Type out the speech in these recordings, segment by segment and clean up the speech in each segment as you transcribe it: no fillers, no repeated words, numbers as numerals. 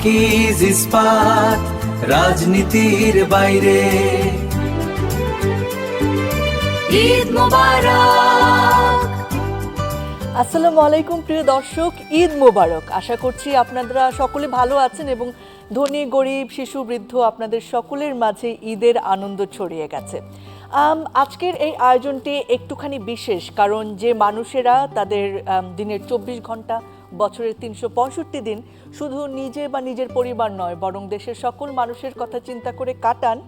আকিজ ইস্পাত রাজনীতির বাইরে। ঈদ মোবারক। আসসালামু আলাইকুম প্রিয় দর্শক, ঈদ মোবারক। আশা করছি আপনারা সকলে ভালো আছেন এবং ধনী গরিব শিশু বৃদ্ধ আপনাদের সকলের মাঝে ঈদের আনন্দ ছড়িয়ে গেছে। আজকের এই আয়োজনটি একটুখানি বিশেষ, কারণ যে মানুষেরা তাদের দিনের 24 ঘন্টা বছরের 365 দিন শুধু নিজে বা নিজের পরিবার নয় বরং দেশের সকল মানুষের কথা চিন্তা করে কাটান,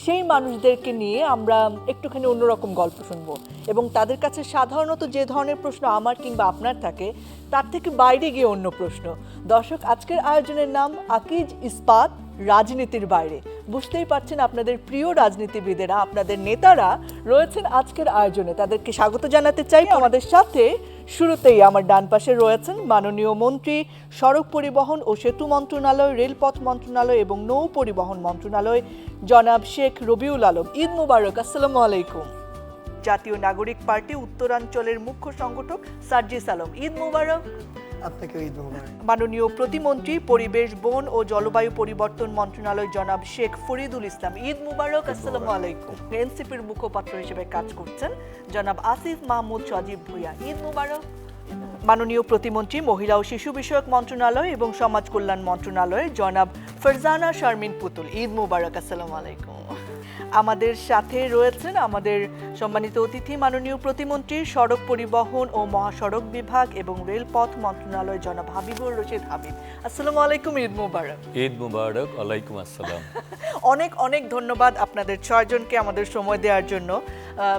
সেই মানুষদেরকে নিয়ে আমরা একটুখানি অন্যরকম গল্প শুনবো এবং তাদের কাছে সাধারণত যে ধরনের প্রশ্ন আমার কিংবা আপনার থাকে তার থেকে বাইরে গিয়ে অন্য প্রশ্ন। দর্শক, আজকের আয়োজনের নাম আকিজ ইস্পাত রাজনীতির বাইরে। বুঝতেই পারছেন আপনাদের প্রিয় রাজনীতিবিদেরা, আপনাদের নেতারা রয়েছেন আজকের আয়োজনে। তাদেরকে স্বাগত জানাতে চাই। আমাদের সাথে শুরুতেই আমার ডান পাশে রয়েছেন মাননীয় মন্ত্রী, সড়ক পরিবহন ও সেতু মন্ত্রণালয়, রেলপথ মন্ত্রণালয় এবং নৌ পরিবহন মন্ত্রণালয় জনাব শেখ রবিউল আলম। ঈদ মুবারক। আসসালামু আলাইকুম। জাতীয় নাগরিক পার্টি উত্তরাঞ্চলের মুখ্য সংগঠক সার্জিস আলম। ঈদ মুবারক। আপনাকে ঈদ মুবারক। মাননীয় প্রতিমন্ত্রী, পরিবেশ, বন ও জলবায়ু পরিবর্তন মন্ত্রণালয় জনাব শেখ ফরিদুল ইসলাম। ঈদ মুবারক। আসসালামু আলাইকুম। এনসিপির মুখপাত্র হিসেবে কাজ করছেন জনাব আসিফ মাহমুদ সজীব ভুঁইয়া। ঈদ মুবারক। মাননীয় প্রতিমন্ত্রী, মহিলা ও শিশু বিষয়ক মন্ত্রণালয় এবং সমাজ কল্যাণ মন্ত্রণালয় জনাব ফারজানা শারমিন পুতুল। ঈদ মুবারক। আসসালামু আলাইকুম। আমাদের সাথে রয়েছেন আমাদের সম্মানিত অতিথি, মাননীয় প্রতিমন্ত্রী, সড়ক পরিবহন ও মহাসড়ক বিভাগ এবং রেলপথ মন্ত্রণালয় জনাব হাবিবুর রশিদ হাবিব। আসসালামু আলাইকুম। ঈদ মুবারক। ঈদ মুবারক। ওয়ালাইকুম আসসালাম। অনেক অনেক ধন্যবাদ আপনাদের ছয়জনকে আমাদের সময় দেওয়ার জন্য,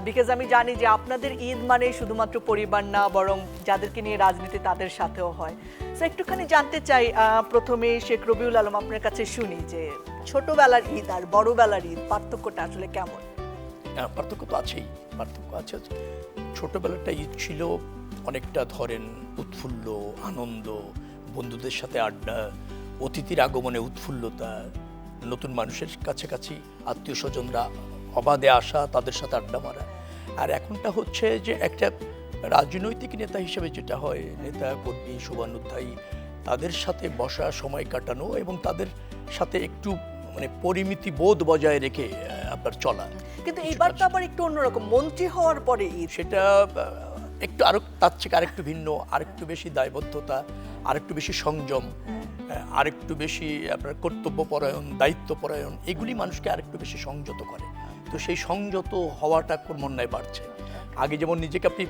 বিকজ আমি জানি যে আপনাদের ঈদ মানে শুধুমাত্র পরিবার না, বরং যাদেরকে নিয়ে রাজনীতি তাদের সাথেও হয়। সো একটুখানি জানতে চাই, প্রথমে শেখ রবিউল আলম আপনার কাছে শুনি যে ছোটবেলার ঈদ আর বড়বেলার ঈদ পার্থক্যটা আসলে কেমন? পার্থক্য তো আছেই, পার্থক্য আছে। ছোটবেলাটা ঈদ ছিল অনেকটা ধরেন উৎফুল্ল, আনন্দ, বন্ধুদের সাথে আড্ডা, অতিথির আগমনে উৎফুল্লতা, নতুন মানুষের কাছাকাছি আত্মীয় স্বজনরা অবাধে আসা, তাদের সাথে আড্ডা মারা। আর এখনটা হচ্ছে যে একটা রাজনৈতিক নেতা হিসেবে যেটা হয়, নেতা কর্মী শুভানুধ্যায়ী তাদের সাথে বসা, সময় কাটানো এবং তাদের সাথে একটু মানে পরিমিতি বোধ বজায় রেখে আপনার চলা। কিন্তু এবার তো আবার একটু অন্যরকম, মন্ত্রী হওয়ার পরে ঈদ, সেটা একটু আরো তার থেকে আরেকটু ভিন্ন, আরেকটু বেশি দায়বদ্ধতা, আরেকটু বেশি সংযম, আরেকটু বেশি আপনার কর্তব্যপরায়ণ, দায়িত্বপরায়ণ, এগুলি মানুষকে আরেকটু বেশি সংযত করে। তো সেই সংযত হওয়াটা ক্রমান্বয়ে বাড়ছে। আগে যেমন নিজেকে আপনি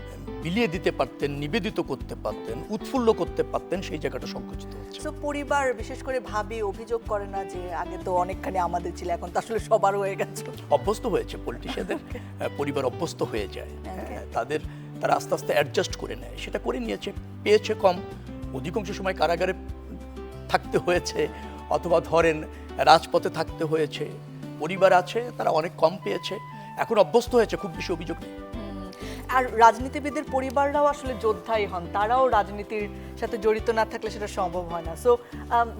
বিলিয়ে দিতে পারতেন, নিবেদিত করতে পারতেন, উৎফুল্ল করতে পারতেন, সেই জায়গাটা সংকুচিত হচ্ছে। তো পরিবার বিশেষ করে ভাবি অভিযোগ করে না যে আগে তো অনেকখানি আমাদের ছিল, এখন তো আসলে সবার হয়ে গেছে? অভ্যস্ত হয়েছে, পলিটিশিয়ানদের পরিবার অভ্যস্ত হয়ে যায়, তারা আস্তে আস্তে অ্যাডজাস্ট করে নেয়। সেটা করে নিয়েছে, পেয়েছে কম, অধিকাংশ সময় কারাগারে থাকতে হয়েছে অথবা ধরেন রাজপথে থাকতে হয়েছে। পরিবার আছে, তারা অনেক কম পেয়েছে, এখন অভ্যস্ত হয়েছে, খুব বেশি অভিযোগ নেই। আর রাজনীতিবিদের পরিবাররাও আসলে যোদ্ধাই হন, তারাও রাজনীতির সাথে জড়িত না থাকলে সেটা সম্ভব হয় না। সো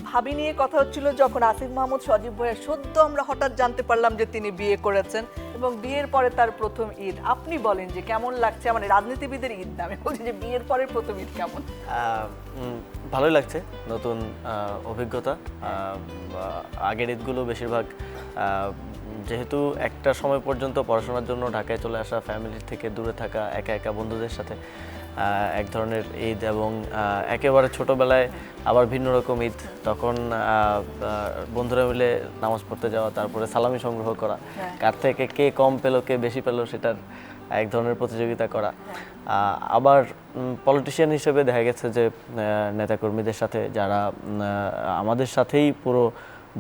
ভাবি নিয়ে কথা হচ্ছিল যখন আসিফ মাহমুদ সজীব ভাইয়ের সদ্য আমরা হঠাৎ জানতে পারলাম যে তিনি বিয়ে করেছেন এবং বিয়ের পরে তার প্রথম ঈদ। আপনি বলেন যে কেমন লাগছে? মানে রাজনীতিবিদের ঈদ না, আমি বলছি যে বিয়ের পরের প্রথম ঈদ কেমন? ভালোই লাগছে, নতুন অভিজ্ঞতা। আগের ঈদগুলো বেশিরভাগ যেহেতু একটা সময় পর্যন্ত পড়াশোনার জন্য ঢাকায় চলে আসা, ফ্যামিলির থেকে দূরে থাকা, একা একা বন্ধুদের সাথে এক ধরনের ঈদ, এবং একেবারে ছোটোবেলায় আবার ভিন্ন রকম ঈদ। তখন বন্ধুরা মিলে নামাজ পড়তে যাওয়া, তারপরে সালামি সংগ্রহ করা, কার থেকে কে কম পেলো কে বেশি পেলো সেটার এক ধরনের প্রতিযোগিতা করা। আবার পলিটিশিয়ান হিসেবে দেখা গেছে যে নেতাকর্মীদের সাথে যারা আমাদের সাথেই পুরো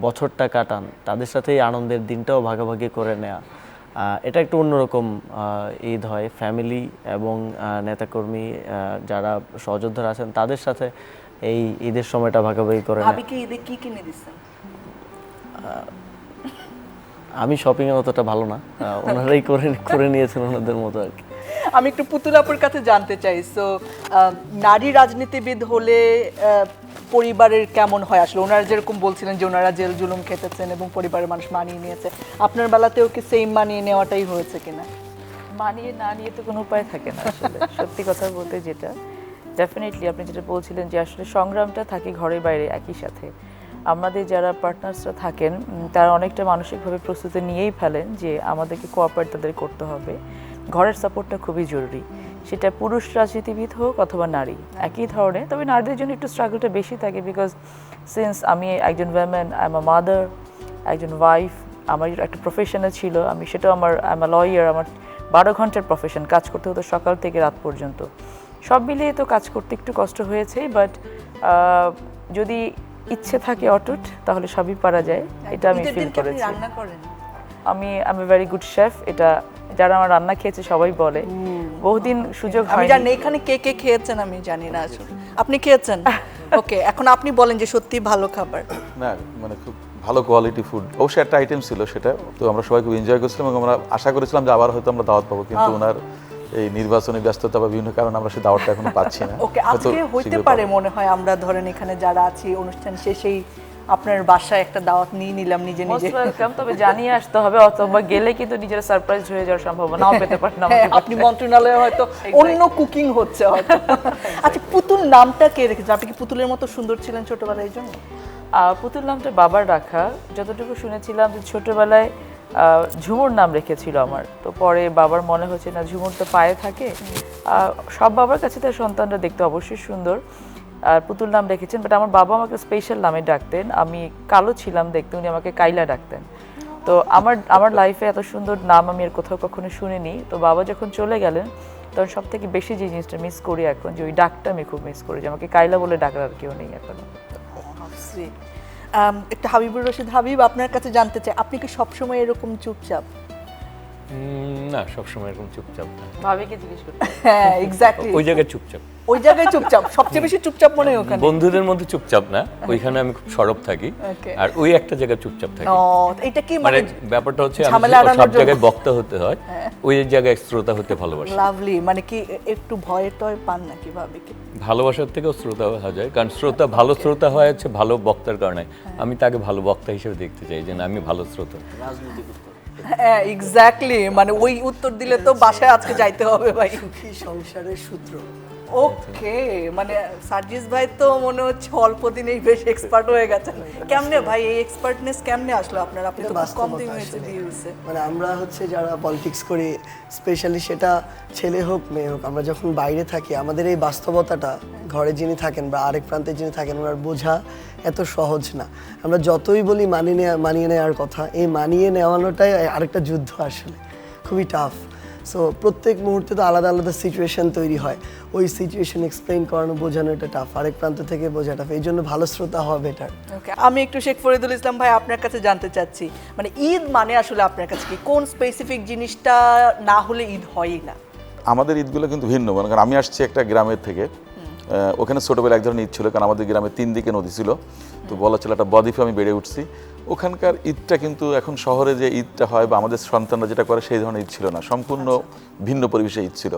বছরটা কাটান, তাদের সাথেই আনন্দের দিনটাও ভাগাভাগি করে নেওয়া, এটা একটু অন্যরকম ঈদ হয়। ফ্যামিলি এবং নেতাকর্মী যারা সহযোদ্ধারা আছেন তাদের সাথে এই ঈদের সময়টা ভাগাভাগি করে নেওয়া। ভাবিকে ঈদে কি কিনে দিচ্ছেন? আমি শপিংয়ে অতটা ভালো না, ওনারাই করে নিয়েছেন ওনাদের মতো আর কি। আমি একটু পুতুল আপুর কাছে জানতে চাই, সো নারী রাজনীতিবিদ হলে পরিবারের কেমন হয় আসলে? ওনারা যেরকম বলছিলেন যে ওনারা জেল জুলুম খেতেছেন এবং পরিবারের মানুষ মানিয়ে নিয়েছে, আপনার বেলাতেও কি সেম মানিয়ে নেওয়াটাই হয়েছে কিনা? মানিয়ে না নিয়ে তো কোনো উপায় থাকে না আসলে। সত্যি কথা বলতে যেটা ডেফিনেটলি আপনি যেটা বলছিলেন যে আসলে সংগ্রামটা থাকে ঘরের বাইরে একই সাথে। আমাদের যারা পার্টনার্সরা থাকেন তারা অনেকটা মানসিকভাবে প্রস্তুতি নিয়েই ফেলেন যে আমাদেরকে কোঅপারেট তাদের করতে হবে। ঘরের সাপোর্টটা খুবই জরুরি, সেটা পুরুষ রাজনীতিবিদ হোক অথবা নারী একই ধরনের। তবে নারীদের জন্য একটু স্ট্রাগলটা বেশি থাকে, বিকজ সিন্স আমি একজন women, I am a mother, একজন ওয়াইফ, আমার একটা প্রফেশনে ছিল, আমি সেটাও আই এম আ লয়ার, আমার 12 ঘন্টার প্রফেশন, কাজ করতে হতো সকাল থেকে রাত পর্যন্ত। সব মিলিয়ে তো কাজ করতে একটু কষ্ট হয়েছে, বাট যদি ইচ্ছে থাকে অটুট তাহলে সবই পারা যায়, এটা আমি ঈদের ফিল দিন কি আপনি করেছি। রান্না করেন? আমি am a very good chef, এটা যারা আমার রান্না খেয়েছে সবাই বলে। বহুদিন সুযোগ আমি হয়নি। জানি এখানে কে কে খেয়েছেন আমি জানি না আসলে। আপনি খেয়েছেন? ওকে, এখন আপনি বলেন যে সত্যি ভালো খাবার। না মানে খুব ভালো কোয়ালিটি ফুড, অবশ্যই একটা আইটেম ছিল সেটা, তো আমরা সবাই খুব এনজয় করছিলাম এবং আমরা আশা করেছিলাম যে আবার হয়তো আমরা দাওয়াত পাবো, কিন্তু ওনার এই নির্বাচনী ব্যস্ততা বা বিভিন্ন কারণে আমরা সেই দাওয়াতটা এখনো পাচ্ছি না। ওকে, হয়তো আজকে হইতে শীঘ্রই পারে পাবো। মনে হয় আমরা ধরেন এখানে যারা আছি অনুষ্ঠান শেষেই আপনার বাসায় একটা দাওয়াত নিয়ে নিলাম নিজে নিজে। মোস্ট ওয়েলকাম, তবে জানিয়ে আসতে হবে, অথবা গেলে কিন্তু নিজেরা সারপ্রাইজ হয়ে যাওয়ার সম্ভাবনাও পেতে পারেন হ্যাঁ, আমাদের আপনি মন্ত্রণালয়ে হয়তো অন্য কুকিং হচ্ছে হয়তো। আচ্ছা, পুতুল নামটা কে রেখেছে? আপনি কি পুতুলের মতো সুন্দর ছিলেন ছোটবেলায় এই জন্য? পুতুল নামটা বাবার রাখা, যতটুকু শুনেছিলাম যে ছোটবেলায় ঝুমুর নাম রেখেছিল আমার, তো পরে বাবার মনে হচ্ছে না ঝুমুর তো পায়ে থাকে, সব বাবার কাছে তার সন্তানরা দেখতে অবশ্যই সুন্দর, আর পুতুল নাম রেখেছেন। বাট আমার বাবা আমাকে স্পেশাল নামে ডাকতেন, আমি কালো ছিলাম দেখতে, উনি আমাকে কাইলা ডাকতেন। তো আমার লাইফে এত সুন্দর নাম আমি আর কোথাও কখনো শুনিনি। তো বাবা যখন চলে গেলেন তখন সব থেকে বেশি যে জিনিসটা মিস করি এখন, যে ওই ডাকটা আমি খুব মিস করি, যে আমাকে কাইলা বলে ডাকার আর কেউ নেই এখন। Sweet. একটা হাবিবুর রশিদ হাবিব, আপনার কাছে জানতে চাই, আপনি কি সবসময় এরকম চুপচাপ? না, সবসময় এরকম চুপচাপ না, ভাবিকে জিজ্ঞেস করতে হ্যাঁ, এক্স্যাক্টলি। ওই জায়গায় চুপচাপ। ওই জায়গায় চুপচাপ, সবচেয়ে বেশি চুপচাপ মনে হয় ওখানে। বন্ধুদের মধ্যে চুপচাপ না, ওইখানে আমি খুব সরব থাকি, Okay. আর ওই একটা জায়গায় চুপচাপ থাকি। ও, এটা কি মানে মানে ব্যাপারটা হচ্ছে আমি ঝামেলা এড়ানোর সব জন্য? জায়গায় বক্তা হতে হয়, ওই জায়গায় শ্রোতা হতে ভালোবাসি। লাভলি, মানে কি একটু ভয় টয় পান নাকি ভাবিকে? ভালোবাসার থেকেও শ্রোতা হওয়া যায়, কারণ শ্রোতা ভালো শ্রোতা হয় হচ্ছে ভালো বক্তার কারণে। আমি তাকে ভালো বক্তা হিসেবে দেখতে চাই, যে না আমি ভালো শ্রোতা। হ্যাঁ, এক্স্যাক্টলি, মানে ওই উত্তর দিলে তো বাসায় আজকে যাইতে হবে ভাই। সুখী সংসারের সূত্র। ওকে, মানে সার্জিস ভাই তো মনে হচ্ছে অল্প দিনেই বেশ এক্সপার্ট হয়ে গেছেন। কেমনে ভাই এই এক্সপার্টনেস কেমনে আসলো আপনার? আপনি তো খুব কম দিন হয়েছে বিয়ে হয়েছে। মানে আমরা হচ্ছে যারা পলিটিক্স করি, স্পেশালি সেটা ছেলে হোক মেয়ে হোক, আমরা যখন বাইরে থাকি আমাদের এই বাস্তবতাটা ঘরে যিনি থাকেন বা আরেক প্রান্তে যিনি থাকেন ওনার বোঝা এত সহজ না। আমরা যতই বলি মানিয়ে নেওয়ার কথা, এই মানিয়ে নেওয়ানোটাই আরেকটা যুদ্ধ, আসলে খুবই টাফ। সো প্রত্যেক মুহূর্তে তো আলাদা আলাদা সিচুয়েশন তৈরি হয়, ওই সিচুয়েশন এক্সপ্লেইন করানো বোঝানো এটা টাফ, আরেক প্রান্ত থেকে বোঝা টাফ, এই জন্য ভালো শ্রোতা হওয়া বেটার। ওকে, আমি একটু শেখ ফরিদুল ইসলাম ভাই আপনার কাছে জানতে চাচ্ছি, মানে ঈদ মানে আসলে আপনার কাছে কি কোন স্পেসিফিক জিনিসটা না হলে ঈদ হয়ই না? আমাদের ঈদগুলো কিন্তু ভিন্ন, মনে করেন আমি আসছি একটা গ্রামের থেকে, ওখানে ছোটোবেলা এক ধরনের ঈদ ছিল, কারণ আমাদের গ্রামে 3 দিকে নদী ছিল, তো বলা ছিল একটা বদ্বীপে আমি বেড়ে উঠছি। ওখানকার ঈদটা কিন্তু এখন শহরে যে ঈদটা হয় বা আমাদের সন্তানরা যেটা করে সেই ধরনের ঈদ ছিল না, সম্পূর্ণ ভিন্ন পরিবেশে ঈদ ছিল।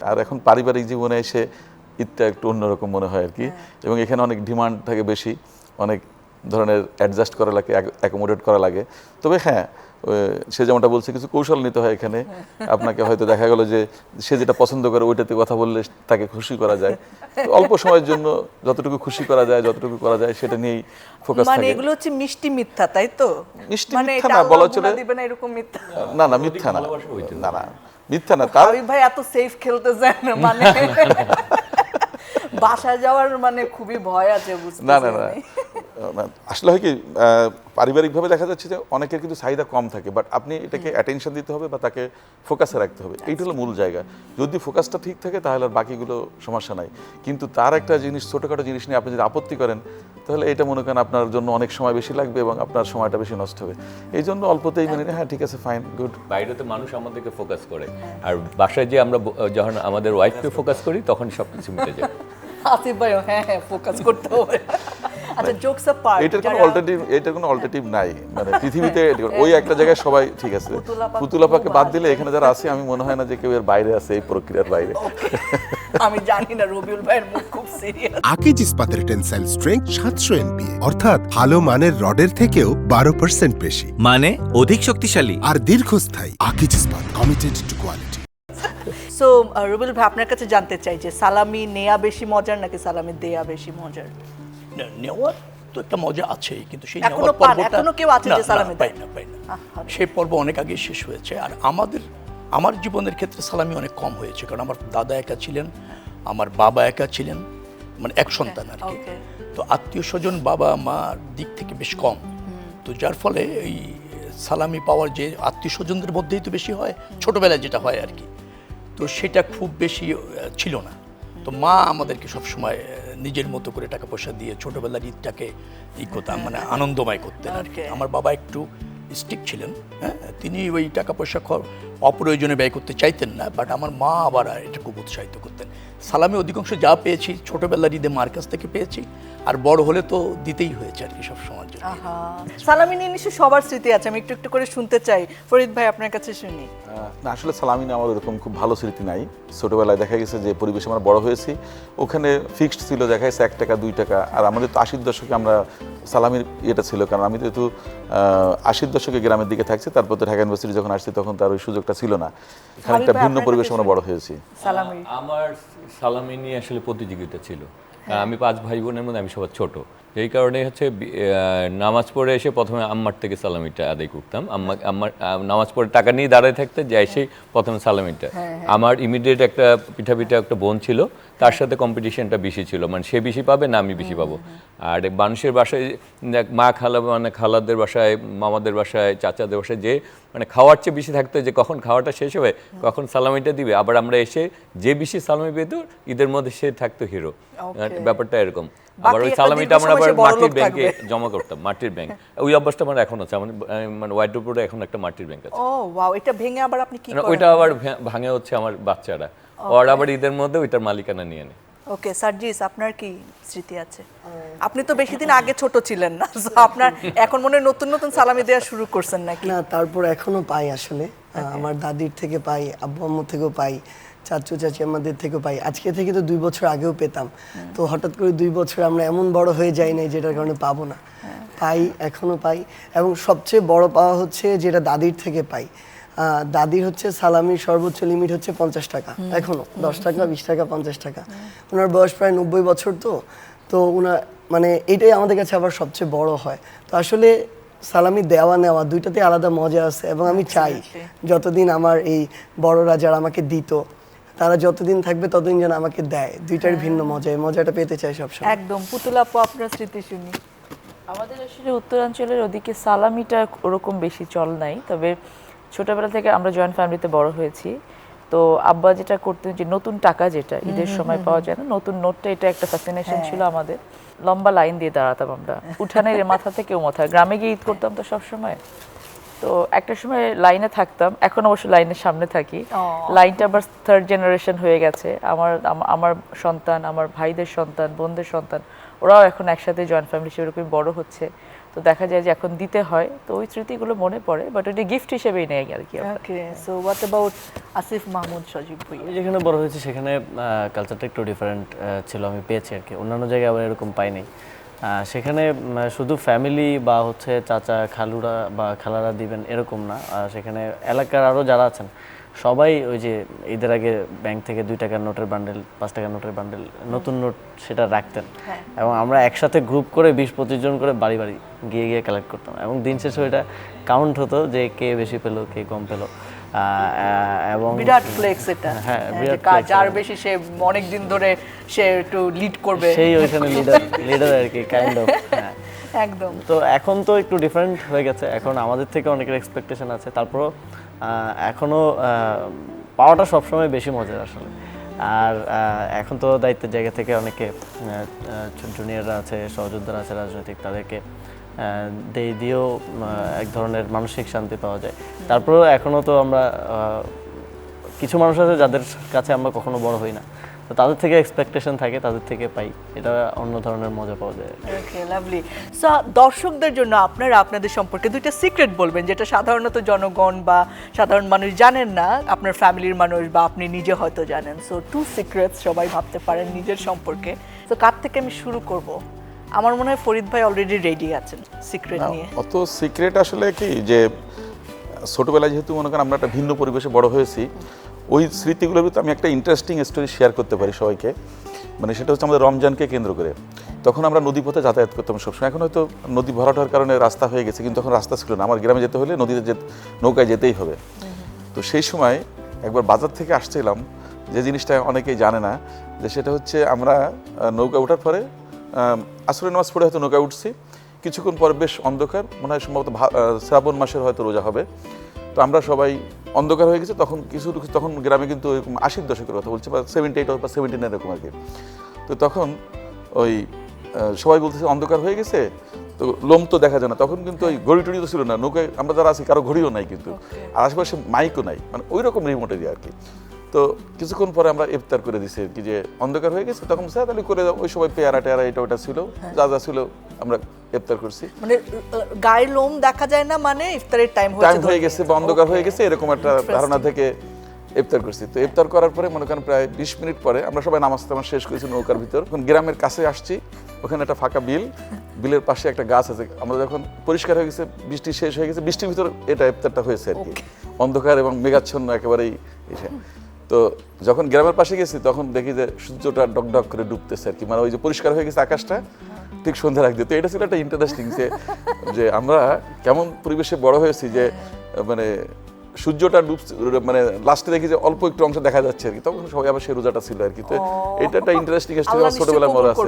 আর এখন পারিবারিক জীবনে এসে ঈদটা একটু অন্যরকম মনে হয় আর কি, এবং এখানে অনেক ডিমান্ড থাকে বেশি, অনেক ধরনের অ্যাডজাস্ট করা লাগে, অ্যাকোমোডেট করা লাগে। তবে হ্যাঁ, সে যেমনটা বলছে কিছু কৌশল নিতে হয় এখানে। আপনাকে হয়তো দেখা গেল যে সে যেটা পছন্দ করে ওইটাতে কথা বললে তাকে খুশি করা যায়, তো অল্প সময়ের জন্য যতটুকু খুশি করা যায়, যতটুকু করা যায় সেটা নিয়েই ফোকাস মানে থাকে। এগুলো হচ্ছে মিষ্টি মিথ্যা, তাই তো? মিষ্টি মানে মিথ্যা এটা না, আল্লাহ বলা চলে গুনাহ দিবে না এরকম মিথ্যা? না না, মিথ্যা না, না না মিথ্যা না। তার হাবিব ভাই এত সেফ খেলতেছেন, মানে বাসায় যাওয়ার মানে খুবই ভয় আছে, বুঝতে না না না, আসলে হয় কি, পারিবারিকভাবে দেখা যাচ্ছে যে অনেকের কিন্তু চাহিদা কম থাকে, বাট আপনি এটাকে অ্যাটেনশন দিতে হবে বা তাকে ফোকাসে রাখতে হবে, এইটা হলো মূল জায়গা। যদি ফোকাসটা ঠিক থাকে তাহলে আর বাকিগুলো সমস্যা নাই, কিন্তু তার একটা জিনিস, ছোটোখাটো জিনিস নিয়ে আপনি যদি আপত্তি করেন তাহলে এটা মনে করেন আপনার জন্য অনেক সময় বেশি লাগবে এবং আপনার সময়টা বেশি নষ্ট হবে। এই জন্য অল্পতেই মেনে হ্যাঁ ঠিক আছে, ফাইন, গুড। বাইরে তো মানুষ আমাদেরকে ফোকাস করে, আর বাসায় যে আমরা যখন আমাদের ওয়াইফকে ফোকাস করি তখন সবকিছু মিটে যায়। আসিফ ভাই হ্যাঁ হ্যাঁ, ফোকাস করতে হবে। আচ্ছা, জোকস অ্যাপার্ট, এটার কোনো অল্টারনেটিভ নাই, মানে পৃথিবীতে ওই একটা জায়গায় সবাই ঠিক আছে। পুতুলাপাকে বাদ দিলে এখানে যারা আছে আমি মনে হয় না যে কেউ এর বাইরে আছে, এই প্রক্রিয়ার বাইরে। আমি জানি না, রবিউল ভাইয়ের মুখ খুব সিরিয়াস। আকিজ ইস্পাতের টেনসাইল স্ট্রেংথ 700 MPa, অর্থাৎ ভালো মানের রডের থেকেও 12% বেশি, মানে অধিক শক্তিশালী। আর দীর্ঘস্থায়ী। আকিজ ইস্পাত, committed two quality. So Rabiul ভাই আপনার কাছে জানতে চাই যে সালামি নেয়া বেশি মজার নাকি সালামি দেয়া বেশি মজার? নেওয়ার তো একটা মজা আছেই, কিন্তু সেই এখনো নেওয়ার পান? পর্বটা এখনো কেউ আছে যে না, সালামি না, দেয়? পাই না। সেই পর্ব অনেক আগে শেষ হয়েছে। আর আমার জীবনের ক্ষেত্রে সালামি অনেক কম হয়েছে, কারণ আমার দাদা একা ছিলেন, আমার বাবা একা ছিলেন, মানে এক সন্তান আর কি। Okay. তো আত্মীয় স্বজন বাবা মার দিক থেকে বেশ কম, তো যার ফলে এই সালামি পাওয়ার যে আত্মীয় স্বজনদের মধ্যেই তো বেশি হয়, ছোটবেলায় যেটা হয় আর কি, তো সেটা খুব বেশি ছিল না। তো মা আমাদেরকে সবসময় নিজের মতো করে টাকা পয়সা দিয়ে ছোটবেলার ঈদটাকে করতাম, মানে আনন্দময় করতেন আর কি। আমার বাবা একটু স্ট্রিক ছিলেন, হ্যাঁ, তিনি ওই টাকা পয়সা অপ্রয়োজনে ব্যয় করতে চাইতেন না, বাট আমার মা আবার এটা খুব উৎসাহিত করতেন। সালামি অধিকাংশ যা পেয়েছি ছোটবেলার ঈদে মার কাছ থেকে পেয়েছি, আর বড় হলে তো দিতেই হয়েছে আর কি সব সময়ের জন্য। সালামি নিয়ে নিশ্চয়ই সবার স্মৃতি আছে, আমি একটু একটু করে শুনতে চাই। ফরিদ ভাই, আপনার কাছে শুনি। না, আসলে সালামি নিয়ে আমার এরকম খুব ভালো স্মৃতি নাই। ছোটোবেলায় দেখা গেছে যে পরিবেশে আমরা বড় হয়েছি, ওখানে ফিক্সড ছিল দেখা গেছে 1 টাকা 2 টাকা। আর আমাদের তো 80-র দশকে আমরা সালামির ইয়েটা ছিল, কারণ আমি যেহেতু 80-র দশকে গ্রামের দিকে থাকছি, তারপর তো ঢাকা ইউনিভার্সিটি যখন আসছি তখন তার ওই সুযোগটা ছিল না। এখানে একটা ভিন্ন পরিবেশে আমরা বড় হয়েছি। সালামি আমার সালামি নিয়ে আসলে প্রতিযোগিতা ছিল। আমি 5 ভাই বোনের মধ্যে আমি সবার ছোট, এই কারণে হচ্ছে নামাজ পড়ে এসে প্রথমে আম্মার থেকে সালামিটা আদায় করতাম। আম্মার নামাজ পড়ে টাকা নিয়ে দাঁড়ায় থাকতে যে এসেই প্রথমে সালামিটা। আমার ইমিডিয়েট একটা পিঠা একটা বোন ছিল, তার সাথে কম্পিটিশনটা বেশি ছিল, মানে সে বেশি পাবে না আমি বেশি পাবো। আর মানুষের বাসায় মা খালা, মানে খালাদের বাসায়, মামাদের বাসায়, চাচাদের বাসায় যে মানে খাওয়ার চেয়ে বেশি থাকতো, যে কখন খাওয়াটা শেষ হবে, কখন সালামিটা দিবে। আবার আমরা এসে যে বেশি সালামি পেত ঈদের মধ্যে সে থাকতো হিরো, ব্যাপারটা এরকম। আবার ওই সালামিটা আমরা আবার মাটির ব্যাংকে জমা করতাম, মাটির ব্যাংক। ওই অভ্যাসটা আমার এখন আছে, মানে হোয়াইট উপরে এখন একটা মাটির ব্যাংক আছে। ও ওয়াও, এটা ভেঙে আবার আপনি কি করেন? ওইটা আবার ভাঙে হচ্ছে আমার বাচ্চারা, ওরা আবার ঈদের মধ্যে ওইটার মালিকানা নিয়ে নেয়। ওকে, সার্জিস, আপনার কি স্মৃতি আছে? আপনি তো বেশি দিন আগে ছোট ছিলেন না, so আপনার এখন মনে হয় নতুন নতুন সালামি দেওয়া শুরু করছেন নাকি? না, তারপর এখনো পাই আসলে। আমার দাদির থেকে পাই, আব্বু আম্মু থেকেও পাই, চাচু চাচি আমাদের থেকেও পাই। আজকে থেকে তো 2 বছর আগেও পেতাম, তো হঠাৎ করে 2 বছর আমরা এমন বড় হয়ে যাই নাই যেটার কারণে পাবো না। পাই, এখনো পাই। এবং সবচেয়ে বড় পাওয়া হচ্ছে যেটা দাদির থেকে পাই। দাদির হচ্ছে সালামির সর্বোচ্চ লিমিট হচ্ছে 50 টাকা, এখনো 10 টাকা 20 টাকা 50 টাকা। ওনার বয়স প্রায় 90 বছর, তো ওনার মানে এইটাই আমাদের কাছে আবার সবচেয়ে বড় হয়। তো আসলে সালামি দেওয়া নেওয়া দুইটাতে আলাদা মজা আছে, এবং আমি চাই যতদিন আমার এই বড়রা যারা আমাকে দিত তারা যতদিন থাকবে ততদিন যেন আমাকে দেয়। দুইটার ভিন্ন মজা, এই মজাটা পেতে চাই সবসময়। একদম। পুতুল আপু, আপনার স্মৃতি শুনি। আমাদের আসলে উত্তরাঞ্চলের ওদিকে সালামিটা ওরকম বেশি চল নাই, তবে ছোটবেলা থেকে আমরা জয়েন্ট ফ্যামিলিতে বড় হয়েছি। তো আব্বা যেটা করতেন, যে নতুন টাকা যেটা ঈদের সময় পাওয়া যায় না, নতুন নোটটা, এটা একটা ফ্যাসিনেশন ছিল আমাদের। লম্বা লাইন দিয়ে দাঁড়াতাম আমরা, উঠানের মাথা থেকে ও মাথা। গ্রামে গিয়ে ঈদ করতাম তো সব সময়, তো একটা সময় লাইনে থাকতাম, এখন অবশ্য লাইনের সামনে থাকি। লাইনটা আবার 3rd জেনারেশন হয়ে গেছে। আমার সন্তান, আমার ভাইদের সন্তান, বোনদের সন্তান, ওরাও এখন একসাথে জয়েন্ট ফ্যামিলি হিসেবে এরকম বড় হচ্ছে। তো দেখা যায় যে এখন দিতে হয়, তো ওই স্মৃতিগুলো মনে পড়ে, বাট ওইটা গিফট হিসেবেই নেই আর কি। Okay, so what about Asif Mahmud, Sajib ভাই? আমি যেখানে বড় হয়েছি সেখানে কালচারটা একটু ডিফারেন্ট ছিল, আমি পেয়েছি আর কি। অন্যান্য জায়গায় আবার এরকম পাইনি। সেখানে শুধু ফ্যামিলি বা হচ্ছে চাচা খালুরা বা খালারা দিবেন এরকম না, সেখানে এলাকার আরও যারা আছেন সবাই ওই যে ঈদের আগে ব্যাংক থেকে 2 টাকার নোটের বান্ডেল, 5 টাকার নোটের বান্ডেল, নতুন নোট সেটা রাখতেন। এবং আমরা একসাথে গ্রুপ করে 20-25 জন করে বাড়ি বাড়ি গিয়ে কালেক্ট করতাম, এবং দিন শেষে ওইটা কাউন্ট হতো যে কে বেশি পেলো কে কম পেলো। এবং বিরাট ফ্লেক্স এটা, হ্যাঁ, যার বেশি সে অনেক দিন ধরে সে একটু লিড করবে, সেই ওইখানে লিডার আর কি, কাইন্ড অফ। হ্যাঁ, একদম। তো এখন তো একটু ডিফারেন্ট হয়ে গেছে, এখন আমাদের থেকে অনেকের এক্সপেকটেশন আছে, তারপরও এখনও পাওয়াটা সবসময় বেশি মজার আসলে। আর এখন তো দায়িত্বের জায়গা থেকে অনেকে জুনিয়ররা আছে, সহযোদ্ধারা আছে রাজনৈতিক, তাদেরকে দিয়েও এক ধরনের মানসিক শান্তি পাওয়া যায়। তারপরেও এখনও তো আমরা কিছু মানুষ আছে যাদের কাছে আমরা কখনো বড় হই না, তো তাদের থেকে এক্সপেকটেশন থাকে, তাদের থেকে পাই, এটা অন্য ধরনের মজা পাওয়া যায়। ওকে, লাভলি। সো দর্শকদের জন্য আপনারা আপনাদের সম্পর্কে 2টা সিক্রেট বলবেন, যেটা সাধারণত জনগণ বা সাধারণ মানুষ জানেন না, আপনার ফ্যামিলির মানুষ বা আপনি নিজে হয়তো জানেন। সো 2 সিক্রেটস সবাই ভাবতে পারেন নিজের সম্পর্কে। তো কার থেকে আমি শুরু করব? আমার মনে হয় ফরিদ ভাই অলরেডি রেডি আছেন সিক্রেট নিয়ে। অত সিক্রেট আসলে কি, যে ছোটবেলায় যেহেতু মনে করেন আমরা একটা ভিন্ন পরিবেশে বড় হয়েছি, ওই স্মৃতিগুলোর ভিতরে আমি একটা ইন্টারেস্টিং স্টোরি শেয়ার করতে পারি সবাইকে। মানে সেটা হচ্ছে আমাদের রমজানকে কেন্দ্র করে। তখন আমরা নদীপথে যাতায়াত করতাম সবসময়। এখন হয়তো নদী ভরাট হওয়ার কারণে রাস্তা হয়ে গেছে, কিন্তু তখন রাস্তা ছিল না। আমার গ্রামে যেতে হলে নদীতে নৌকায় যেতেই হবে। তো সেই সময় একবার বাজার থেকে আসছিলাম, যে জিনিসটা অনেকেই জানে না, যে সেটা হচ্ছে আমরা নৌকা ওঠার পরে আসরের নামাজ পড়ে হয়তো নৌকা উঠছি, কিছুক্ষণ পরে বেশ অন্ধকার, মনে হয় সম্ভবত শ্রাবণ মাসের হয়তো রোজা হবে। তো আমরা সবাই অন্ধকার হয়ে গেছে, তখন গ্রামে কিন্তু এরকম 80-র দশকের কথা বলছে, বা 78 বা 79 এরকম আর কি। তো তখন ওই সবাই বলতেছে অন্ধকার হয়ে গেছে, তো লোম তো দেখা যায় না। তখন কিন্তু ওই ঘড়ি টড়ি তো ছিল না, নৌকায় আমরা যারা আছি কারো ঘড়িও নাই কিন্তু, আর আশেপাশে মাইকও নাই, মানে ওই রকম রিমোট এরিয়া আর কি। তো কিছুক্ষণ পরে আমরা ইফতার করে দিছি আর কি, যে অন্ধকার হয়ে গেছে। তখন স্যার তাহলে করে ওই সময় পেয়ারা টেয়ারা এটা ওটা ছিল, যা যা ছিল আমরা ইফতার করছি। মানে গায়ের লোম দেখা যায় না, মানে ইফতারের টাইম হয়ে গেছে বা অন্ধকার হয়ে গেছে, এরকম একটা ধারণা থেকে ইফতার করছি। তো ইফতার করার পরে মনে করেন প্রায় 20 মিনিট পরে আমরা সবাই নামাজ টামাজ শেষ করেছি নৌকার ভিতর। এখন গ্রামের কাছে আসছি, ওখানে একটা ফাঁকা বিলের পাশে একটা গাছ আছে। আমরা যখন পরিষ্কার হয়ে গেছে, বৃষ্টি শেষ হয়ে গেছে, বৃষ্টির ভিতর এটা ইফতারটা হয়েছে আর কি, অন্ধকার এবং মেঘাচ্ছন্ন একেবারেই এসে। তো যখন গ্রামের পাশে গেছি তখন দেখি যে সূর্যটা ডকডক করে ডুবতেছে আর কি, মানে ওই যে পরিষ্কার হয়ে গেছে আকাশটা ঠিক সন্ধ্যা রাখ দিয়ে। তো এটা ছিল একটা ইন্টারেস্টিং, যে আমরা কেমন পরিবেশে বড় হয়েছি, যে মানে সূর্যটা ডুবছে, মানে লাস্টে দেখি যে অল্প একটু অংশ দেখা যাচ্ছে আর কি। তখন সবাই আবার সেই রোজাটা ছিল আর কি। তো এটা একটা ইন্টারেস্টিং স্টোরি, আমার ছোটবেলায় মনে আছে।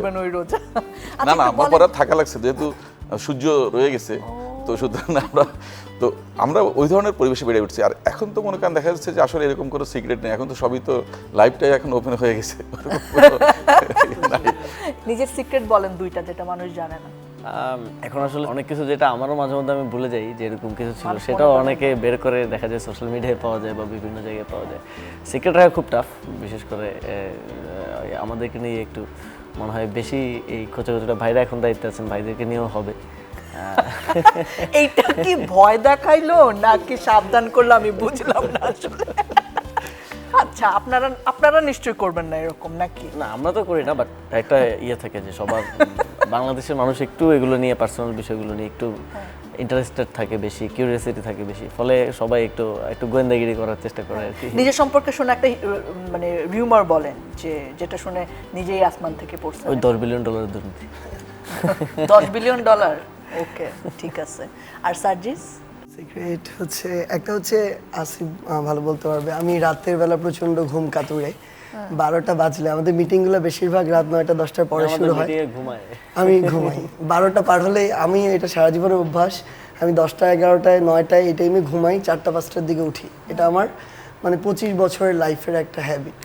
না আমার পরে থাকা লাগছে, যেহেতু সূর্য রয়ে গেছে, তো সুতরাং আমরা ওই ধরনের পরিবেশে বেড়ে উঠছি। আর এখন তো মনে করেন দেখা যাচ্ছে যে আসলে এরকম কোনো সিক্রেট নেই, এখন তো সবই তো লাইফটাই এখন ওপেন হয়ে গেছে। নিজের সিক্রেট বলেন দুইটা, যেটা মানুষ জানে না। এখন আসলে অনেক কিছু যেটা আমারও মাঝে মধ্যে আমি ভুলে যাই যে এরকম কিছু ছিল, সেটাও অনেকে বের করে দেখা যায়, সোশ্যাল মিডিয়ায় পাওয়া যায় বা বিভিন্ন জায়গায় পাওয়া যায়। সিক্রেট রাখা খুব টাফ, বিশেষ করে আমাদেরকে নিয়ে একটু মনে হয় বেশি এই খোঁচাখোঁচিটা। ভাইরা এখন দায়িত্বে আছেন, ভাইদেরকে নিয়েও হবে। এইটা কি ভয় দেখাইলো নাকি সাবধান করলো আমি বুঝলাম না আসলে। আচ্ছা, আপনারা নিশ্চয়ই করবেন না এরকম, নাকি? না, আমরা তো করি না, বাট একটা থাকে যে সবার বাংলাদেশের মানুষ একটু এগুলো নিয়ে, পার্সোনাল বিষয়গুলো নিয়ে একটু ইন্টারেস্টেড থাকে বেশি, কিউরিয়াসিটি থাকে বেশি, ফলে সবাই একটু গোয়েন্দাগিরি করার চেষ্টা করে আর কি। নিজের সম্পর্কে শুনে একটা মানে রিউমার বলেন, যেটা শুনে নিজেই আসমান থেকে পড়ছে। ওই $10 বিলিয়ন দুর্নীতি। $10 বিলিয়ন? ওকে, ঠিক আছে। আর সার্জিস? সিক্রেট হচ্ছে একটা হচ্ছে আসিফ ভালো বলতে পারবে, আমি রাতের বেলা প্রচন্ড ঘুম কাতুরে। 12টা বাজলে আমাদের মিটিংগুলো বেশিরভাগ রাত 9টা-10টার পরে শুরু হয়, আমি ঘুমাই। 12টা পার হলে, আমি এটা সারা জীবনের অভ্যাস, আমি 10টা, 11টায়, 9টায় এই টাইমে ঘুমাই, 4টা-5টার দিকে উঠি। এটা আমার মানে 25 বছরের লাইফের একটা হ্যাবিট।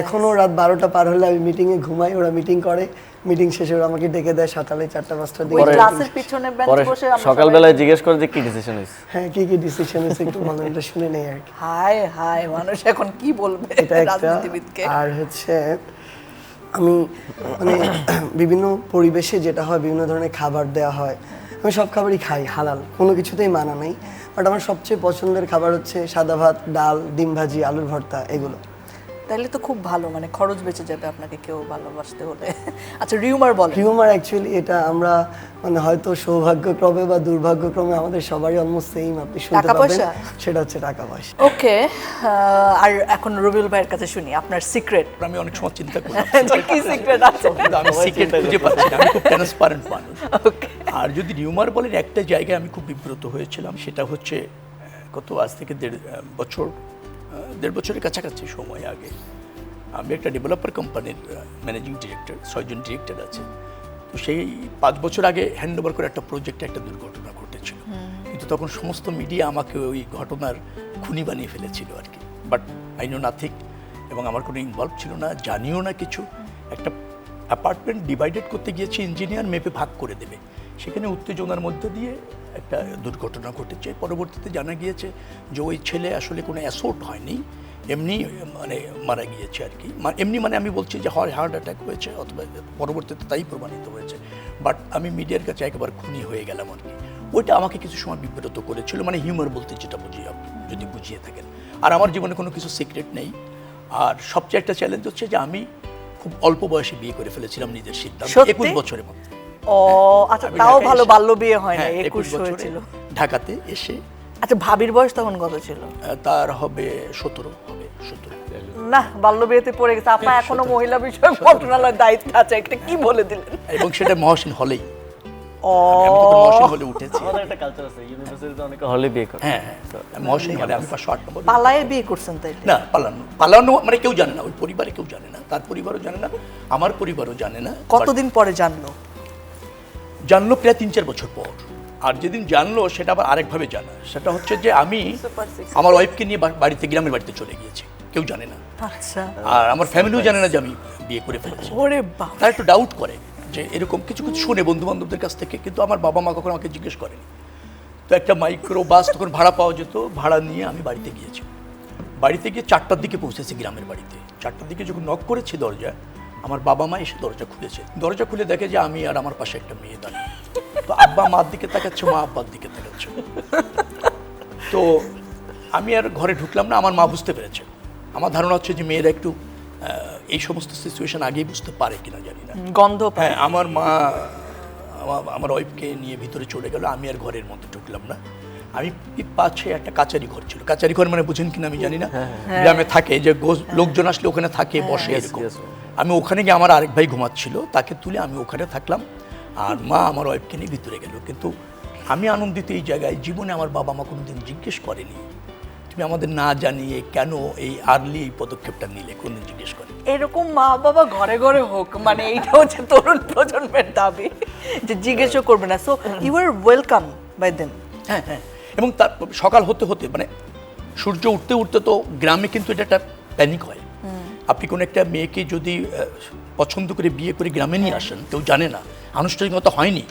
এখনো রাত 12টা পার হলে আমি মিটিংয়ে ঘুমাই, ওরা মিটিং করে, মিটিং শেষে ওরা আমাকে ডেকে দেয় সকালে 4টা-5টার দিকে। ক্লাসের পিছনে বেঞ্চে বসে আমরা সকালবেলায় জিজ্ঞেস করে যে কি ডিসিশন হইছে। হ্যাঁ, কি ডিসিশন হইছে একটু এটা শুনে নেই আর কি। হায় মানুষ এখন কি বলবে রাজনীতিবিদকে। আর হচ্ছে আমি মানে বিভিন্ন পরিবেশে যেটা হয়, বিভিন্ন ধরনের খাবার দেওয়া হয়, আমি সব খাবারই খাই, হালাল, কোনো কিছুতেই মানা নেই। বাট আমার সবচেয়ে পছন্দের খাবার হচ্ছে সাদা ভাত, ডাল, ডিম ভাজি, আলুর ভর্তা, এগুলো। তাহলে তো খুব ভালো, মানে খরচ বেঁচে যাবে আপনাকে কেউ ভালোবাসতে হলে। আচ্ছা, রিউমার বলেন। রিউমার অ্যাকচুয়ালি এটা আমরা মানে হয়তো সৌভাগ্যক্রমে বা দুর্ভাগ্যক্রমে আমাদের সবারই অলমোস্ট সেম, আপনি শুনতে পাবেন, সেটা হচ্ছে টাকা পয়সা। ওকে, আর এখন রবিউল ভাইয়ের কাছে শুনি আপনার সিক্রেট। আমি অনেক সময় চিন্তা করি কি সিক্রেট আছে, আমি সিক্রেট খুঁজে পাচ্ছি না, আমি খুব ট্রান্সপারেন্ট মানুষ। আর যদি রিউমার বলেন, একটা জায়গায় আমি খুব বিব্রত হয়েছিলাম, সেটা হচ্ছে আজ থেকে 1.5 বছরের কাছাকাছি সময় আগে আমি একটা ডেভেলপার কোম্পানির ম্যানেজিং ডিরেক্টর, 6 জন ডিরেক্টর আছে। তো সেই 5 বছর আগে হ্যান্ড ওভার করে একটা প্রজেক্টে একটা দুর্ঘটনা ঘটেছিল, কিন্তু তখন সমস্ত মিডিয়া আমাকে ওই ঘটনার খুনি বানিয়ে ফেলেছিল আর কি। বাট আই নো নাথিং, এবং আমার কোনো ইনভলভ ছিল না, জানিও না কিছু। একটা অ্যাপার্টমেন্ট ডিভাইডেড করতে গিয়েছি, ইঞ্জিনিয়ার মেপে ভাগ করে দেবে, সেখানে উত্তেজনার মধ্যে দিয়ে একটা দুর্ঘটনা ঘটেছে। পরবর্তীতে জানা গিয়েছে যে ওই ছেলে আসলে কোনো অ্যাসল্ট হয়নি, এমনি মানে মারা গিয়েছে আর কি। এমনি মানে আমি বলছি যে হয় হার্ট অ্যাটাক হয়েছে, অথবা পরবর্তীতে তাই প্রমাণিত হয়েছে। বাট আমি মিডিয়ার কাছে একেবারে খুনি হয়ে গেলাম আর কি। ওইটা আমাকে কিছু সময় বিব্রত করেছিল, মানে হিউমার বলতে যেটা বুঝি আপনি যদি বুঝিয়ে থাকেন। আর আমার জীবনে কোনো কিছু সিক্রেট নেই। আর সবচেয়ে একটা চ্যালেঞ্জ হচ্ছে যে আমি খুব অল্প বয়সে বিয়ে করে ফেলেছিলাম, নিজের সিদ্ধান্ত, 21 বছরের মধ্যে। ও আচ্ছা, তাও ভালো, বাল্য বিয়ে হয় না, 21 হয়েছিল। ঢাকাতে এসে আচ্ছা, ভাবির বয়স তখন কত ছিল? তার হবে 17 হবে 17। না, বাল্য বিয়েতে পড়ে গেছে। আপা এখনো মহিলা বিষয়ক মন্ত্রণালয়ের দায়িত্ব আছে, একটা কি বলে দিলেন? এবং সেটা মহসিন হলেই। ও, আমি তো মহসিন হলে উঠেছি। আমাদের একটা কালচার আছে, ইউনিভার্সিটিতে অনেকে হলে বিয়ে করে। হ্যাঁ মহসিন হলে আমি 508 নম্বর। পালায়ে বিয়ে করছেন তাই? না, পালানো মানে কেউ জানে না, ওই পরিবারে কেউ জানে না, তার পরিবারও জানে না, আমার পরিবারও জানে না। কতদিন পরে জানলো? জানলো প্রায় 3-4 বছর পর। আর যেদিন জানলো সেটা আবার আরেকভাবে জানা, সেটা হচ্ছে যে আমি আমার ওয়াইফকে নিয়ে বাড়িতে, গ্রামের বাড়িতে চলে গিয়েছি, কেউ জানে না। আচ্ছা। আর আমার ফ্যামিলিও জানে না যে আমি বিয়ে করে ফেলেছি। ওরে বাবা। তারা একটু ডাউট করে যে এরকম কিছু কিছু শুনে বন্ধু বান্ধবদের কাছ থেকে, কিন্তু আমার বাবা মা কখনো আমাকে জিজ্ঞেস করেনি। তো একটা মাইক্রো বাস তখন ভাড়া পাওয়া যেত, ভাড়া নিয়ে আমি বাড়িতে গিয়েছি। বাড়িতে গিয়ে 4টার দিকে পৌঁছেছি গ্রামের বাড়িতে। 4টার দিকে যখন নক করেছি দরজা, আমার বাবা মা এসে দরজা খুলেছে। দরজা খুলে দেখে যে আমি আর আমার পাশে একটা মেয়ে দাঁড়িয়ে। তো আব্বা মার দিকে তাকাচ্ছে, মা আব্বার দিকে তাকাচ্ছে। তো আমি আর ঘরে ঢুকলাম না, আমার মা বুঝতে পেরেছে। আমার ধারণা হচ্ছে যে মেয়েরা একটু এই সমস্ত সিচুয়েশন আগেই বুঝতে পারে কিনা জানি না, গন্ধ পায়। হ্যাঁ, আমার মা আমার ওয়াইফকে নিয়ে ভিতরে চলে গেল, আমি আর ঘরের মধ্যে ঢুকলাম না। আমি পাশে একটা কাচারি ঘর ছিল, কাচারি ঘর মানে বুঝেন কিনা আমি জানি না, গ্রামে থাকে যে লোকজন আসলে ওখানে থাকে, বসে এরকম। আমি ওখানে গিয়ে, আমার আরেক ভাই ঘুমাচ্ছিল, তাকে তুলে আমি ওখানে থাকলাম, আর মা আমার ওয়াইফকে নিয়ে ভিতরে গেল। কিন্তু আমি আনন্দিত এই জায়গায়, জীবনে আমার বাবা মা কোনোদিন জিজ্ঞেস করেনি তুমি আমাদের না জানিয়ে কেন এই আর্লি এই পদক্ষেপটা নিলে, কোনদিন জিজ্ঞেস করে। এরকম মা বাবা ঘরে ঘরে হোক, মানে এইটা হচ্ছে তরুণ প্রজন্মের দাবি, যে জিজ্ঞেসও করবে না। So you are welcome by them. হ্যাঁ হ্যাঁ, এবং তার সকাল হতে হতে, মানে সূর্য উঠতে উঠতে তো গ্রামে কিন্তু এটা একটা প্যানিক হয়। আপনি কোনো একটা মেয়েকে যদি পছন্দ করে বিয়ে করে গ্রামে নিয়ে আসেন, কেউ জানে না, আনুষ্ঠানিকতা হয়নি,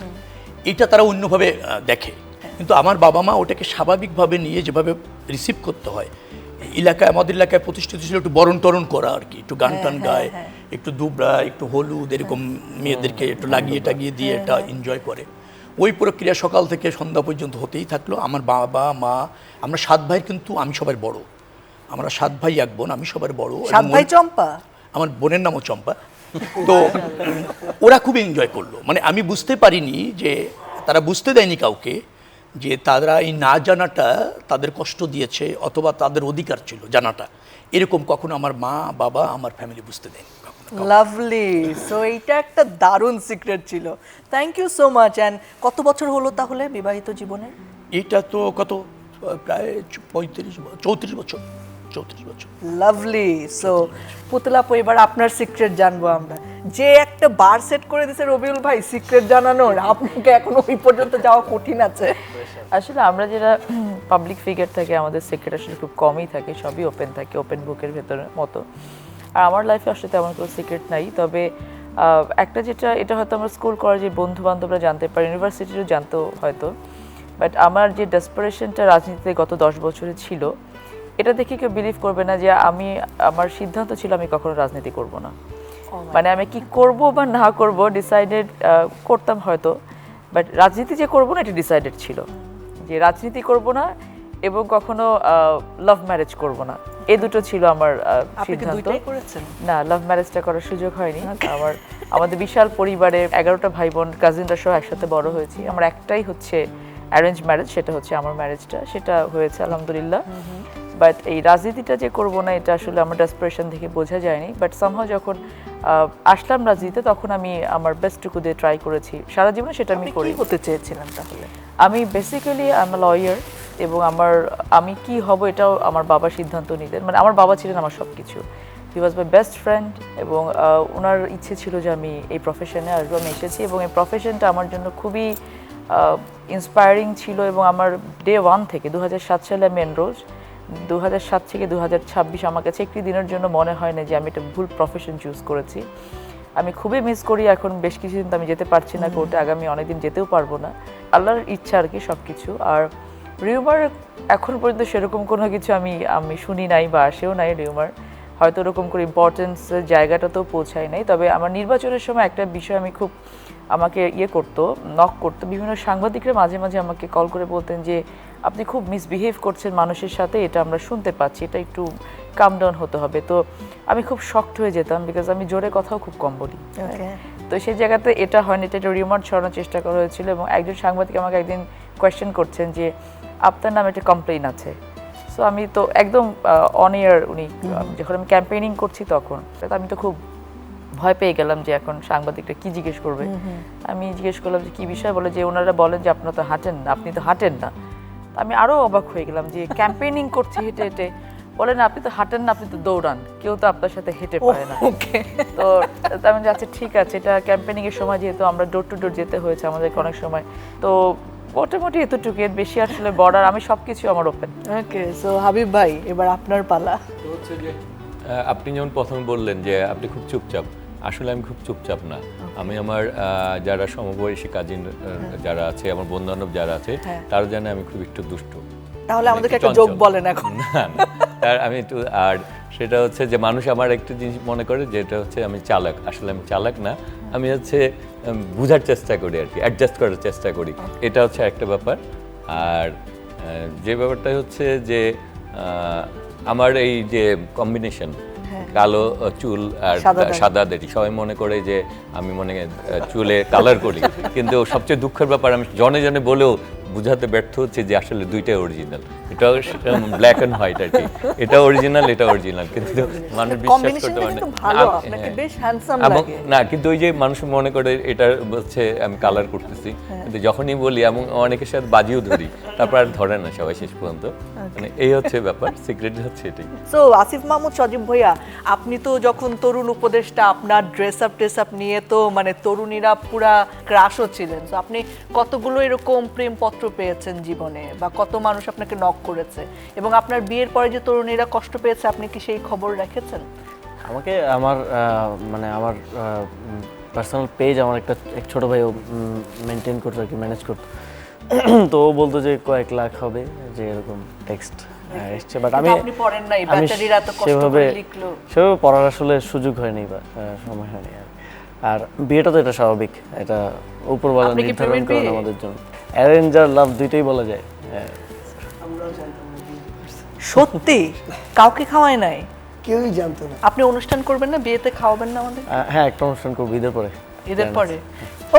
এটা তারা অন্যভাবে দেখে। কিন্তু আমার বাবা মা ওটাকে স্বাভাবিকভাবে নিয়ে যেভাবে রিসিভ করতে হয়, এলাকায়, আমাদের এলাকায় প্রতিষ্ঠিত ছিল একটু বরণ টরণ করা আর কি, একটু গান টান গায়, একটু দুবরা, একটু হলুদ, এরকম মেয়েদেরকে একটু লাগিয়ে টাগিয়ে দিয়ে এটা এনজয় করে। ওই প্রক্রিয়া সকাল থেকে সন্ধ্যা পর্যন্ত হতেই থাকলো। আমার বাবা মা, আমরা 7 ভাই, কিন্তু আমি সবার বড়। আমরা 7 ভাই 1 বোন, আমি সবার বড়। 7 ভাই চম্পা? আমার বোনের নামও চম্পা। তো ওরা খুব এনজয় করলো, মানে আমি বুঝতে পারিনি যে, তারা বুঝতে দেয়নি কাউকে যে তারা এই না জানাটা তাদের কষ্ট দিয়েছে, অথবা তাদের অধিকার ছিল জানাটা, এরকম কখনো আমার মা বাবা আমার ফ্যামিলি বুঝতে দেয়নি। লাভলি। সো এইটা একটা দারুণ সিক্রেট ছিল। Thank you so much. And কত বছর হলো তাহলে বিবাহিত জীবনে? এটা তো কত, প্রায় 34 বছর। লাভলি। সো পুতলা পরিবার, আপনার সিক্রেট জানবো আমরা। যে একটা বার সেট করে দিয়েছে রবিউল ভাই সিক্রেট জানানোর, আপনাকে এখনো ওই পর্যন্ত যাওয়া কঠিন আছে। আসলে আমরা যারা পাবলিক ফিগার থাকে, আমাদের সিক্রেট আসলে খুব কমই থাকে, সবই ওপেন থাকে, ওপেন বুকের ভেতরের মতো। আর আমার লাইফে আসলে তেমন কোনো সিক্রেট নাই। তবে একটা যেটা, এটা হয়তো আমার স্কুল কলেজে বন্ধু বান্ধবরা জানতে পারে, ইউনিভার্সিটিরও জানতো হয়তো, বাট আমার যে ডেসপারেশনটা রাজনীতিতে গত 10 বছরে ছিল, এটা দেখে কেউ বিলিভ করবে না যে আমার সিদ্ধান্ত ছিল আমি কখনো রাজনীতি করব না। মানে আমি কি করব বা না করব ডিসাইডেড করতাম হয়তো, বাট রাজনীতি যে করব না এটা ডিসাইডেড ছিল, যে রাজনীতি করব না এবং কখনো লাভ ম্যারেজ করব না। এই দুটো ছিল আমার সিদ্ধান্ত। না, লাভ ম্যারেজটা করার সুযোগ হয়নি। আমাদের বিশাল পরিবারে 11টা ভাই বোন, কাজিনরা সহ একসাথে বড় হয়েছি। আমার একটাই হচ্ছে অ্যারেঞ্জ ম্যারেজ, সেটা হচ্ছে আমার ম্যারেজটা, সেটা হয়েছে আলহামদুলিল্লাহ। বাট এই রাজনীতিটা যে করবো না, এটা আসলে আমার ডেসপারেশন থেকে বোঝা যায়নি। বাট সামহাও যখন আসলাম রাজনীতিতে, তখন আমি আমার বেস্টটুকু দিয়ে ট্রাই করেছি। সারা জীবনে সেটা আমি করি। হতে চেয়েছিলাম তাহলে? আমি basically I am a lawyer, এবং আমি কি হব এটাও আমার বাবা সিদ্ধান্ত নিতেন। মানে আমার বাবা ছিলেন আমার সব কিছু। হি ওয়াজ মাই বেস্ট ফ্রেন্ড, এবং ওনার ইচ্ছে ছিল যে আমি এই প্রফেশনে আসবো। আমি এসেছি, এবং এই প্রফেশনটা আমার জন্য খুবই ইন্সপায়ারিং ছিল। এবং আমার ডে 1 থেকে 2007 সালে আমি এনরোল, 2007 থেকে 2026 আমার কাছে একটি দিনের জন্য মনে হয় না যে আমি একটা ভুল প্রফেশন চুজ করেছি। আমি খুবই মিস করি। এখন বেশ কিছুদিন তো আমি যেতে পারছি না কোর্টে, আগামী অনেকদিন যেতেও পারবো না, আল্লাহর ইচ্ছা আর কি সব কিছু। আর রিউমার এখন পর্যন্ত সেরকম কোনো কিছু আমি শুনি নাই বা আসেও নাই রিউমার, হয়তো ওরকম করে ইম্পর্টেন্সের জায়গাটাতেও পৌঁছায় নাই। তবে আমার নির্বাচনের সময় একটা বিষয় আমি খুব আমাকে নক করতো, বিভিন্ন সাংবাদিকরা মাঝে মাঝে আমাকে কল করে বলতেন যে আপনি খুব মিসবিহেভ করছেন মানুষের সাথে, এটা আমরা শুনতে পাচ্ছি, এটা একটু কাম ডাউন হতে হবে। তো আমি খুব শকড হয়ে যেতাম, বিকজ আমি জোরে কথাও খুব কম বলি। তো সেই জায়গাতে এটা হয়নি, এটা রিউমার ছড়ানোর চেষ্টা করা হয়েছিল। এবং একজন সাংবাদিক আমাকে একদিন কোয়েশ্চেন করছেন যে আপনার নামে একটা কমপ্লেইন আছে। সো আমি তো একদম অন ইয়ার উনি যখন আমি ক্যাম্পেইনিং করছি তখন আমি তো খুব ভয় পেয়ে গেলাম যে এখন সাংবাদিকরা কি জিজ্ঞেস করবে। আমি জিজ্ঞেস করলাম যে কি বিষয়, বলে যে ওনারা বলেন যে আপনারা তো হাঁটেন না, আপনি তো হাঁটেন না। আমি আরো অবাক হয়ে গেলাম যে ক্যাম্পেইনিং করছি হেঁটে হেঁটে, বলেন আপনি তো হাঁটেন না, আপনি তো দৌড়ান, কেউ তো আপনার সাথে হেঁটে পারে না। তো আমি আচ্ছা ঠিক আছে, এটা ক্যাম্পেইনিং এর সময় যেহেতু আমরা ডোর টু ডোর যেতে হয়েছে আমাদেরকে অনেক সময়, তো মোটামুটি এতটুকু, এর বেশি আসলে বর্ডার আমি সবকিছু আমার ওপেন। ওকে, সো হাবিব ভাই এবার আপনার পালা। তো হচ্ছে যে আপনি যেমন প্রথমে বললেন যে আপনি খুব চুপচাপ, আসলে আমি খুব চুপচাপ না। আমি আমার যারা সমবয়সী কাজিন যারা আছে, আমার বন্ধু বান্ধব যারা আছে, তারা জানে আমি খুব একটু দুষ্টু। তাহলে আমাদেরকে একটা জোক বলেন এখন। না তার আমি একটু, আর সেটা হচ্ছে যে মানুষ আমার একটা জিনিস মনে করে যেটা হচ্ছে আমি চালাক, আসলে আমি চালাক না, আমি হচ্ছে বোঝার চেষ্টা করি আর কি, অ্যাডজাস্ট করার চেষ্টা করি, এটা হচ্ছে একটা ব্যাপার। আর যে ব্যাপারটা হচ্ছে যে আমার এই যে কম্বিনেশন কালো চুল আর সাদা দাড়ি, সবাই মনে করে যে আমি চুলে কালার করি, কিন্তু সবচেয়ে দুঃখের ব্যাপার আমি জনে জনে বলেও বুঝাতে ব্যর্থ হচ্ছে যে আসলে দুইটাই অরিজিনাল। এটাও ব্ল্যাক এন্ড হোয়াইট আর কি, এটা অরিজিনাল, এটা অরিজিনাল, কিন্তু মানুষ বিশ্বাস করতে পারে না। কিন্তু ওই যে মানুষ মনে করে এটা হচ্ছে আমি কালার করতেছি, কিন্তু যখনই বলি এমন অনেকের সাথে বাজিও ধরি, তারপর আর ধরে না সবাই শেষ পর্যন্ত। মানে এই হচ্ছে ব্যাপার, সিক্রেট হচ্ছে এটাই। সো আসিফ মাহমুদ সজীব ভাইয়া, আপনি তো যখন তরুণ উপদেষ্টা, আপনার ড্রেস আপ নিয়ে তো মানে তরুণীরা পুরা ক্রাশ হচ্ছিলেন। তো আপনি কতগুলো এরকম প্রেমপত্র পেয়েছেন জীবনে, বা কত মানুষ আপনাকে নক করেছে, এবং আপনার বিয়ের পরে যে তরুণীরা কষ্ট পেয়েছে, আপনি কি সেই খবর রেখেছেন? আমাকে আমার আমার পার্সোনাল পেজ আমার একটা এক ছোট ভাই মেনটেন করতো আর কি, ম্যানেজ করতো। তো ও বলতো যে কয়েক লাখ হবে, যে এরকম টেক্সট এসছে, বাট আমি সেভাবে পড়ার আসলে সুযোগ হয়নি বা সময় হয়নি। আর বিয়েটা তো এটা স্বাভাবিক, এটা উপরওয়ালা নির্ধারণ করেন আমাদের জন্য। অ্যারেঞ্জ আর লাভ দুইটাই বলা যায়। সত্যি কাউকে খাওয়ায় নাই? কেউই জানতো না। আপনি অনুষ্ঠান করবেন না, বিয়েতে খাওয়াবেন না আমাদের? হ্যাঁ, একটা অনুষ্ঠান করবো ঈদের পরে। ঈদের পরে,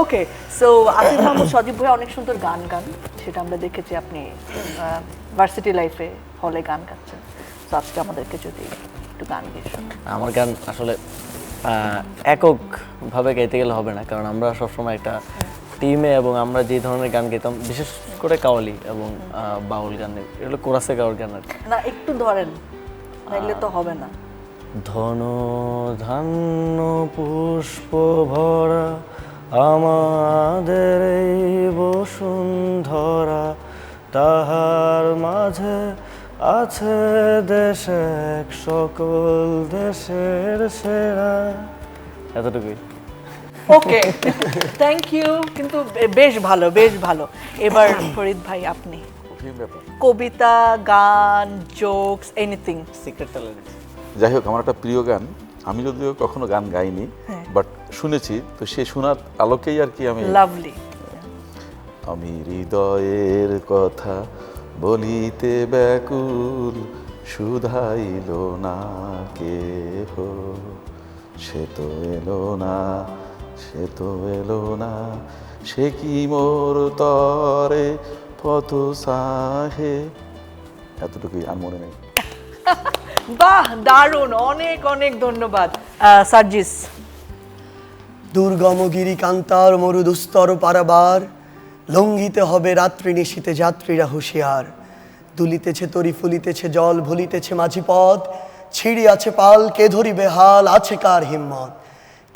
ওকে। সো আসিফ মাহমুদ সজীব ভাই অনেক সুন্দর গান গান, সেটা আমরা দেখেছি আপনি ভার্সিটি লাইফে হলে গান গাচ্ছেন। তো আজকে আমাদেরকে যদি একটু গান গিয়ে শোনান। আমার গান আসলে এককভাবে গাইতে গেলে হবে না, কারণ আমরা সবসময় একটা টিমে, এবং আমরা যে ধরনের গান গাইতাম বিশেষ করে কাওয়ালি এবং বাউল গান, এগুলো কোরাসে গাওয়ার গান আর কি। না একটু ধরেন, নাইলে তো হবে না। ধন ধান্য পুষ্প ভরা আমাদের এই বসুন্ধরা, তাহার মাঝে আছে দেশে এক সকল দেশের সেরা। এতটুকুই। ওকে, থ্যাংক ইউ। কিন্তু বেশ ভালো, বেশ ভালো। এবার ফরিদ ভাই, আপনি কবিতা, গান, জোকস, এনিথিং? Secret talent. যাই হোক, আমার একটা প্রিয় গান, আমি যদিও কখনো গান গাইনি, বাট শুনেছি, তো সে শোনার আলোকেই আর কি আমি। লাভলি। আমি হৃদয়ের কথা বলিতে ব্যাকুল, শুধাইল না কেহ, সে তো এলো না, সে তো এলো না, সে কি মোর তরে পথ সাহে। এতটুকুই, আর মনে নেই। বাহ, দারুণ, অনেক অনেক ধন্যবাদ। সার্জিস। দুর্গম গিরি কান্তার মরুদুস্তর পারাবার, লঙ্ঘিতে হবে রাত্রি নিশীতে যাত্রীরা হুঁশিয়ার। দুলিতেছে তরি, ফুলিতেছে জল, ভুলিতেছে মাঝি পথ, ছিড়ি আছে পাল, কে ধরিবে হাল, আছে কার হিম্মত?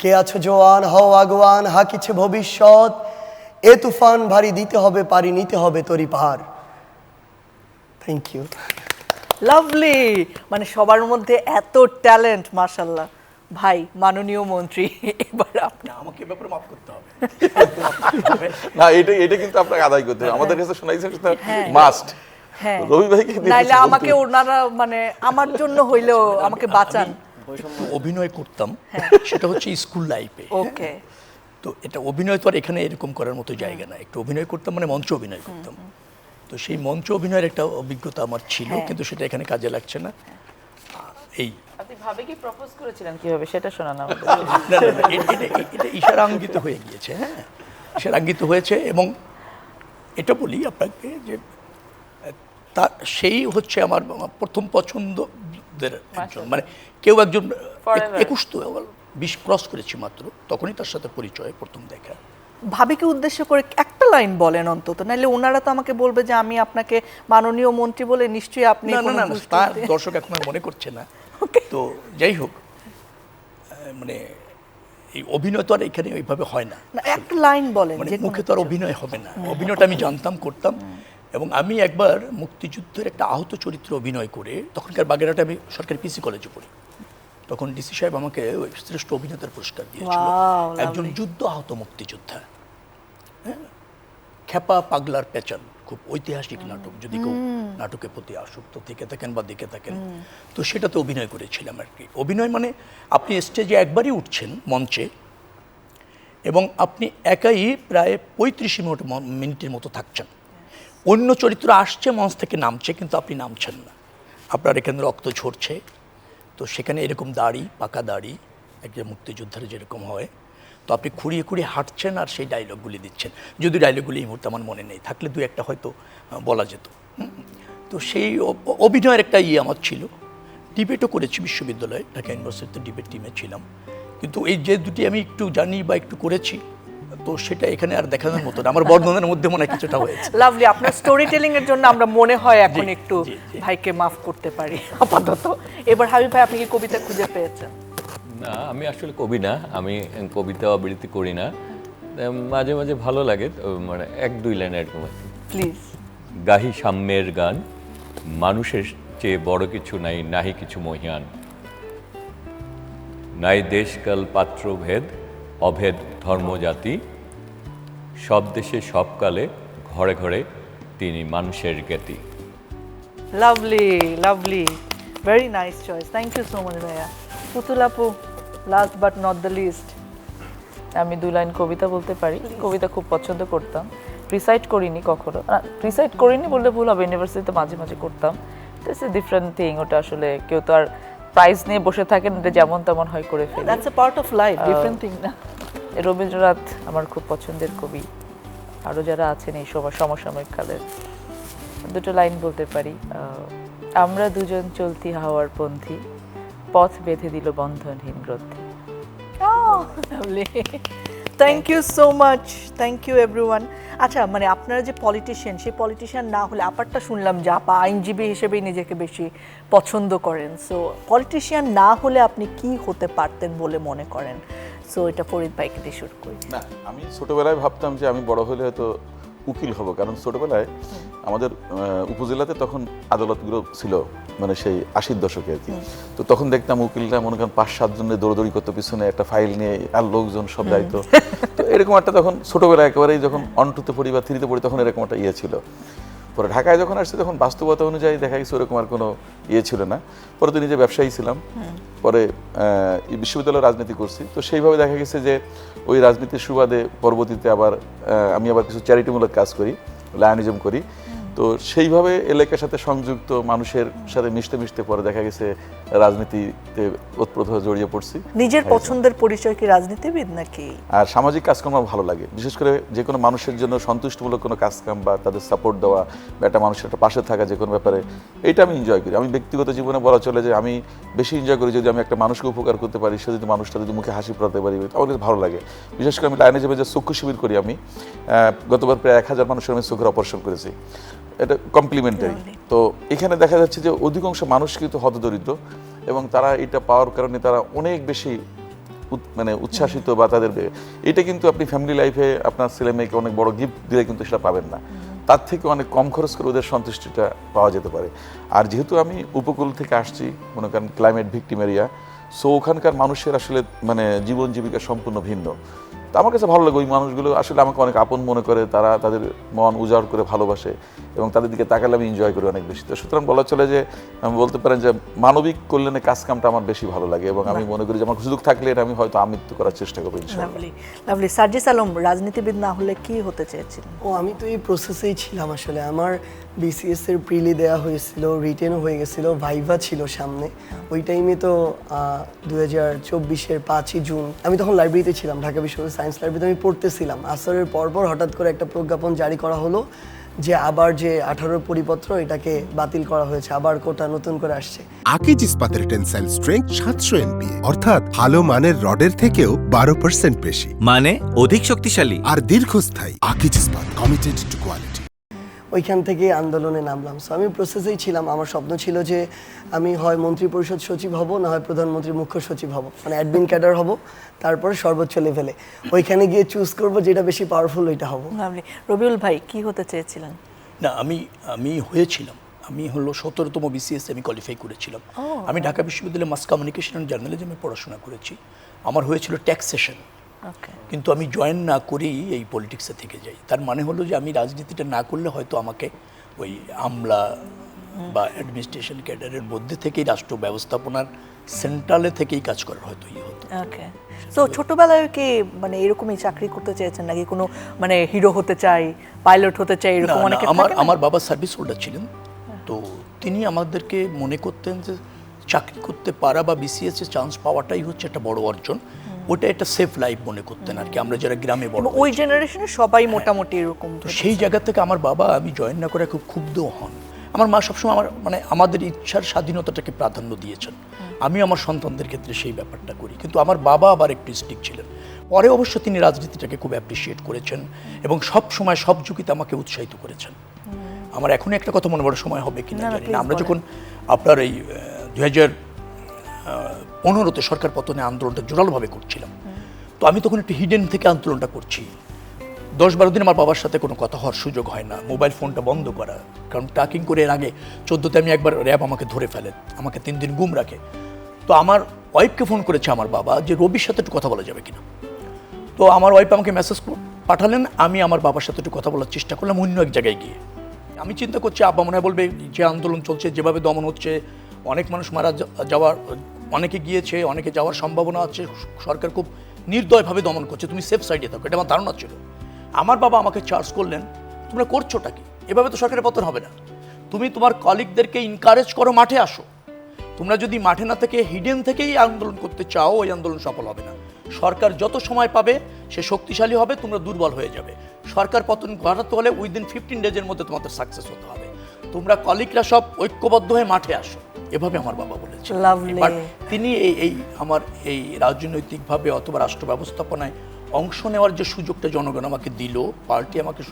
কে আছো জোয়ান, হও আগুয়ান, হাকিছে ভবিষ্যৎ, এ তুফান ভারী, দিতে হবে পারি, নিতে হবে তরি পার। Thank you. লাভলি, মানে সবার মধ্যে এত ট্যালেন্ট, মাশাআল্লাহ। ভাই, মাননীয় মন্ত্রী, এবার আপনি। আমাকে ব্যাপারে মাফ করতে হবে না, এটা কিন্তু আপনাকে আদায় করতে হবে, আমাদের কাছে শোনাইছেন মাস্ট। হ্যাঁ, রবি ভাইকে নাইলে আমাকে ওনারা মানে আমার জন্য হইলেও আমাকে বাঁচান। অভিনয় করতাম, সেটা হচ্ছে স্কুল লাইফে। ওকে। তো এটা অভিনয় তো আর এখানে এরকম করার মতো জায়গা না। একটু অভিনয় করতাম, মানে মঞ্চ অভিনয় করতাম। তো সেই মঞ্চ অভিনয়ের একটা অভিজ্ঞতা আমার ছিল, কিন্তু সেটা এখানে কাজে লাগছে না। এই আপনি ভাবে কি প্রপোজ করেছিলেন কিভাবে, সেটা শোনান আমাদের। এটা ইশারাঙ্গিত হয়ে গিয়েছে। হ্যাঁ, ইশারাঙ্গিত হয়েছে। এবং এটা বলি আপনাকে যে তা সেই হচ্ছে আমার প্রথম পছন্দের একজন, মানে কেউ একজন Forever. 21 তো 20 ক্রস করেছি মাত্র, তখনই তার সাথে পরিচয় প্রথম দেখা। ভাবিকে উদ্দেশ্য করে একটা লাইন বলেন অন্তত, নাহলে ওনারা তো আমাকে বলবে যে আমি আপনাকে মাননীয় মন্ত্রী বলে, নিশ্চয়ই আপনি না না কোনো না না, ঘুষ তার টুস দিয়ে- দর্শক এখন আর মনে করছে না। তো যাই হোক, মানে এই অভিনয় তো আর এখানে ওইভাবে হয় না, না, একটা লাইন বলেন মানে যে মুখে তো আর অভিনয় হবে না। অভিনয়টা আমি জানতাম, করতাম। এবং আমি একবার মুক্তিযুদ্ধের একটা আহত চরিত্রে অভিনয় করে, তখনকার বাগেরহাটে আমি সরকারি পিসি কলেজে পড়ি, তখন ডিসি সাহেব আমাকে ওই শ্রেষ্ঠ অভিনেতার পুরস্কার দিয়েছিল। Wow, একজন lovely. যুদ্ধ আহত মুক্তিযোদ্ধা, হ্যাঁ, খেপা পাগলার পেচান, খুব ঐতিহাসিক নাটক, যদি কেউ নাটকের প্রতি আসক্ত থেকে থাকেন বা দেখে থাকেন, তো সেটাতে অভিনয় করেছিলাম আর কি। অভিনয় মানে আপনি স্টেজে একবারই উঠছেন মঞ্চে, এবং আপনি একাই প্রায় 35 মিনিটের মতো থাকছেন। অন্য চরিত্র আসছে, মঞ্চ থেকে নামছে, কিন্তু আপনি নামছেন না, আপনার এখানে রক্ত ঝরছে। তো সেখানে এরকম দাড়ি, পাকা দাড়ি, একজন মুক্তিযোদ্ধার যেরকম হয়, তো আপনি খুঁড়িয়ে খুঁড়িয়ে হাঁটছেন আর সেই ডায়লগগুলি দিচ্ছেন। যদি ডায়লগগুলি এই মুহূর্তে আমার মনে নেই, থাকলে দু একটা হয়তো বলা যেত। তো সেই অভিনয়ের একটা আমার ছিল। ডিবেটও করেছি বিশ্ববিদ্যালয়ে, ঢাকা ইউনিভার্সিটিতে ডিবেট টিমে ছিলাম। কিন্তু এই যে দুটি আমি একটু জানি বা একটু করেছি, তো সেটা এখানে আর দেখানোর মতো না। আমার বর্ণনার মধ্যে মনে হয় কিছুটা হয়েছে। লাভলি, আপনার স্টোরি টেলিং এর জন্য আমরা মনে হয় এখন জি, একটু জি, জি। ভাইকে মাফ করতে পারি আপাতত। এবার হাবিব ভাই, আপনি কি কবিতা খুঁজে পেয়েছেন? না, আমি আসলে কবি না, আমি কবিতা আবৃত্তি করি না। মাঝে মাঝে ভালো লাগে, মানে 1-2 লাইন এরকম। প্লিজ। গাহি সাম্যের গান, মানুষের চেয়ে বড় কিছু নাই, নাহি কিছু মহিয়ান। নাই দেশকাল পাত্রভেদ, অভেদ ধর্মজাতি, সব দেশে সব কালে, ঘরে ঘরে তিনি মানুষের জ্ঞাতি। Lovely, lovely, very nice choice, thank you so much ভাইয়া। পুতুল আপু, last but not the least. আমি 2 লাইন কবিতা বলতে পারি। কবিতা খুব পছন্দ করতাম, রিসাইট করিনি কখনো। রিসাইট করিনি বললে ভুল হবে, ইউনিভার্সিটিতে মাঝে মাঝে করতাম। This is different thing. ওটা আসলে কেউ তো আর প্রাইজ নিয়ে বসে থাকেন, এটা যেমন তেমন হয় করে ফেলে। That's a part of life, different thing না? রবীন্দ্রনাথ আমার খুব পছন্দের কবি, আরও যারা আছেন এই সময় সমসাময়িক কালের। 2টো লাইন বলতে পারি। আমরা দুজন চলতি হাওয়ার পন্থী, পথ বেঁধে দিল বন্ধনহীন গ্রন্থি। Lovely, thank you so much, thank you everyone. আচ্ছা, মানে আপনারা যে পলিটিশিয়ান, সেই পলিটিশিয়ান না হলে, আপারটা শুনলাম যে আপা আইনজীবী হিসেবেই নিজেকে বেশি পছন্দ করেন, সো পলিটিশিয়ান না হলে আপনি কি হতে পারতেন বলে মনে করেন? সো এটা ফরিদ ভাইকে দিয়ে শুরু করি। না, আমি ছোটবেলায় ভাবতাম যে আমি বড় হলে হয়তো উকিল হব, কারণ ছোটবেলায় আমাদের উপজেলাতে তখন আদালতগুলো ছিল, মানে সেই 80-র দশকে আর কি। তো তখন দেখতাম উকিলরা মনে করেন 5-7 জনের দৌড়দৌড়ি করতো পিছনে একটা ফাইল নিয়ে, আর লোকজন সব যাইতো। তো এরকম একটা তখন ছোটবেলায় একেবারেই যখন 1-2-তে পড়ি বা 3-তে পড়ি, তখন এরকম একটা ইয়ে ছিল। পরে ঢাকায় যখন আসছে তখন বাস্তবতা অনুযায়ী দেখা গেছে ওরকম আর কোনো ইয়ে ছিল না। পরে তো নিজে ব্যবসায়ী ছিলাম, পরে বিশ্ববিদ্যালয়ে রাজনীতি করছি। তো সেইভাবে দেখা গেছে যে ওই রাজনীতির সুবাদে পরবর্তীতে আবার আমি আবার কিছু চ্যারিটিমূলক কাজ করি, লায়নিজম করি। তো সেইভাবে এলাকার সাথে সংযুক্ত, মানুষের সাথে মিশতে মিশতে পরে দেখা গেছে রাজনীতিতে ওতপ্রোতভাবে জড়িয়ে পড়ছি। নিজের পছন্দের পরিচয় কি রাজনীতিবিদ নাকি? আর সামাজিক কাজকর্ম আমার ভালো লাগে, বিশেষ করে যে কোনো মানুষের জন্য সন্তুষ্টমূলক কোনো কাজকাম বা তাদের সাপোর্ট দেওয়া বা একটা মানুষের একটা পাশে থাকা যে কোনো ব্যাপারে, এইটা আমি এনজয় করি। আমি ব্যক্তিগত জীবনে বলা চলে যে আমি বেশি এনজয় করি যদি আমি একটা মানুষকে উপকার করতে পারি, সে যদি মানুষটা যদি মুখে হাসি ফোটাতে পারি, আমার কাছে ভালো লাগে। বিশেষ করে আমি লাইনে যাবে যে চক্ষু শিবির করি, আমি গতবার প্রায় 1000 মানুষের আমি চোখের অপারেশন করেছি, এটা কমপ্লিমেন্টারি। তো এখানে দেখা যাচ্ছে যে অধিকাংশ মানুষ কিন্তু হতদরিদ্র, এবং তারা এটা পাওয়ার কারণে তারা অনেক বেশি মানে উচ্ছ্বাসিত, বা তাদের এটা কিন্তু আপনি ফ্যামিলি লাইফে আপনার ছেলে মেয়েকে অনেক বড় গিফট দিলে কিন্তু সেটা পাবেন না, তার থেকে অনেক কম খরচ করে ওদের সন্তুষ্টিটা পাওয়া যেতে পারে। আর যেহেতু আমি উপকূল থেকে আসছি, মনে করেন ক্লাইমেট ভিক্টিম এরিয়া, সো ওখানকার মানুষের আসলে মানে জীবন জীবিকা সম্পূর্ণ ভিন্ন। তো আমার কাছে ভালো লাগে ওই মানুষগুলো আসলে আমাকে অনেক আপন মনে করে, তারা তাদের মন উজাড় করে ভালোবাসে, এবং তাদের দিকে তাকালে আমি এনজয় করি অনেক বেশি। তো সুতরাং বলা চলে যে আমি বলতে পারেন যে মানবিক কল্যাণে কাজকামটা আমার বেশি ভালো লাগে, এবং আমি মনে করি যে আমার সুযোগ থাকলে এটা আমি হয়তো আমৃত্যু করার চেষ্টা করবো ইনশাআল্লাহ। Lovely, lovely. সার্জিস আলম, রাজনীতিবিদ না হলে কি হতে চেয়েছিলেন? আমি তো এই প্রসেসেই ছিলাম আসলে। আমার বিসিএস এর প্রিলি দেওয়া হয়েছিল, রিটেনও হয়ে গেছিল, ভাইভা ছিল সামনে। ওই টাইমে তো 2024-এর 5ই জুন আমি তখন লাইব্রেরিতে ছিলাম, ঢাকা বিশ্ববিদ্যালয় সায়েন্স লাইব্রেরিতে আমি পড়তেছিলাম। আসরের পরপর হঠাৎ করে একটা প্রজ্ঞাপন জারি করা হলো যে আবার যে 18 পরিপত্র এটাকে বাতিল করা হয়েছে, আবার কোটা নতুন করে আসছে। আকিজ ইস্পাতের টেনসাইল স্ট্রেংথ 700 MPa, অর্থাৎ ভালো মানের রডের থেকেও 12% বেশি, মানে অধিক শক্তিশালী। আর দীর্ঘস্থায়ী। আকিজ ইস্পাত, কমিটেড টু কোয়ালিটি। ওইখান থেকে আন্দোলনে নামলাম। সো আমি প্রসেসেই ছিলাম। আমার স্বপ্ন ছিল যে আমি হয় মন্ত্রী পরিষদ সচিব হব, না হয় প্রধানমন্ত্রীর মুখ্য সচিব হব, মানে অ্যাডমিন ক্যাডার হব, তারপরে সর্বোচ্চ লেভেলে ওইখানে গিয়ে চুজ করব যেটা বেশি পাওয়ারফুল ওইটা হব। লাভলি। রবিউল ভাই কি হতে চেয়েছিলেন? না, আমি হয়েছিলাম, আমি হলো 17তম বিসিএস আমি কোয়ালিফাই করেছিলাম। আমি ঢাকা বিশ্ববিদ্যালয়ে মাস কমিউনিকেশন অ্যান্ড জার্নালিজমে পড়াশোনা করেছি। আমার হয়েছিল ট্যাক্সেশন, কিন্তু আমি জয়েন না করেই এই পলিটিক্সে থেকে যাই। তার মানে হলো যে আমি রাজনীতিটা না করলে হয়তো আমাকে ওই আমলা বা অ্যাডমিনিস্ট্রেশন ক্যাডারের মধ্যে থেকেই রাষ্ট্র ব্যবস্থাপনার সেন্ট্রালে থেকেই কাজ করার হয়তো হতো। ওকে। সো ছোটবেলায় কি মানে এরকমই চাকরি করতে চেয়েছেন, নাকি কোনো মানে হিরো হতে চাই, পাইলট হতে চাই, এরকম অনেকে থাকে না? আমার বাবা সার্ভিস হোল্ডার ছিলেন, তো তিনি আমাদেরকে মনে করতেন যে চাকরি করতে পারা বা বিসিএস এ চান্স পাওয়াটাই হচ্ছে একটা বড় অর্জন। ওটা একটা সেফ লাইফ মনে করতেন আর কি, আমরা যারা গ্রামে বড় ওই জেনারেশনে সবাই মোটামুটি এরকম। তো সেই জায়গা থেকে আমার বাবা আমি জয়েন না করে খুব ক্ষুব্ধ হন। আমার মা সবসময় আমাদের ইচ্ছার স্বাধীনতাটাকে প্রাধান্য দিয়েছেন। আমি আমার সন্তানদের ক্ষেত্রে সেই ব্যাপারটা করি, কিন্তু আমার বাবা আবার একটু স্ট্রিক্ট ছিলেন। পরে অবশ্য তিনি রাজনীতিটাকে খুব অ্যাপ্রিসিয়েট করেছেন এবং সব সময় সব যুগিতে আমাকে উৎসাহিত করেছেন। আমার এখনই একটা কথা মনে বড় সময় হবে কিনা জানি না। আমরা যখন আপনার এই 2015-তে সরকার পতনে আন্দোলনটা জোরালোভাবে করছিলাম, তো আমি তখন একটু হিডেন থেকে আন্দোলনটা করছি। 10-12 দিন আমার বাবার সাথে কোনো কথা হওয়ার সুযোগ হয় না, মোবাইল ফোনটা বন্ধ করা, কারণ ট্র্যাকিং করে এর আগে 14তে আমি একবার র্যাব আমাকে ধরে ফেলেন, আমাকে 3 দিন গুম রাখে। তো আমার ওয়াইফকে ফোন করেছে আমার বাবা যে রবির সাথে একটু কথা বলা যাবে কিনা। তো আমার ওয়াইফ আমাকে মেসেজ পাঠালেন, আমি আমার বাবার সাথে একটু কথা বলার চেষ্টা করলাম অন্য এক জায়গায় গিয়ে। আমি চিন্তা করছি আব্বা মনে হয় বলবে যে আন্দোলন চলছে, যেভাবে দমন হচ্ছে, অনেক মানুষ মারা যাওয়ার, অনেকে গিয়েছে, অনেকে যাওয়ার সম্ভাবনা আছে, সরকার খুব নির্দয়ভাবে দমন করছে, তুমি সেফ সাইডে থাকো, এটা আমার ধারণা ছিল। আমার বাবা আমাকে চার্জ করলেন, তোমরা করছোটা কি, এভাবে তো সরকারের পতন হবে না, তুমি তোমার কলিগদেরকে ইনকারেজ করো, মাঠে আসো। তোমরা যদি মাঠে না থেকে হিডেন থেকেই আন্দোলন করতে চাও, ওই আন্দোলন সফল হবে না। সরকার যত সময় পাবে সে শক্তিশালী হবে, তোমরা দুর্বল হয়ে যাবে। সরকার পতন ঘটাতে হলে উইদিন 15 ডেজের মধ্যে তোমাদের সাকসেস হতে হবে। তোমরা কলিগরা সব ঐক্যবদ্ধ হয়ে মাঠে আসো, এভাবে আমার বাবা বলেছেন। বাট তিনি এই আমার এই রাজনৈতিকভাবে অথবা রাষ্ট্র ব্যবস্থাপনায় অংশ নেওয়ার যে সুযোগটা জনগণ আমাকে দিল, পার্টি আমাকে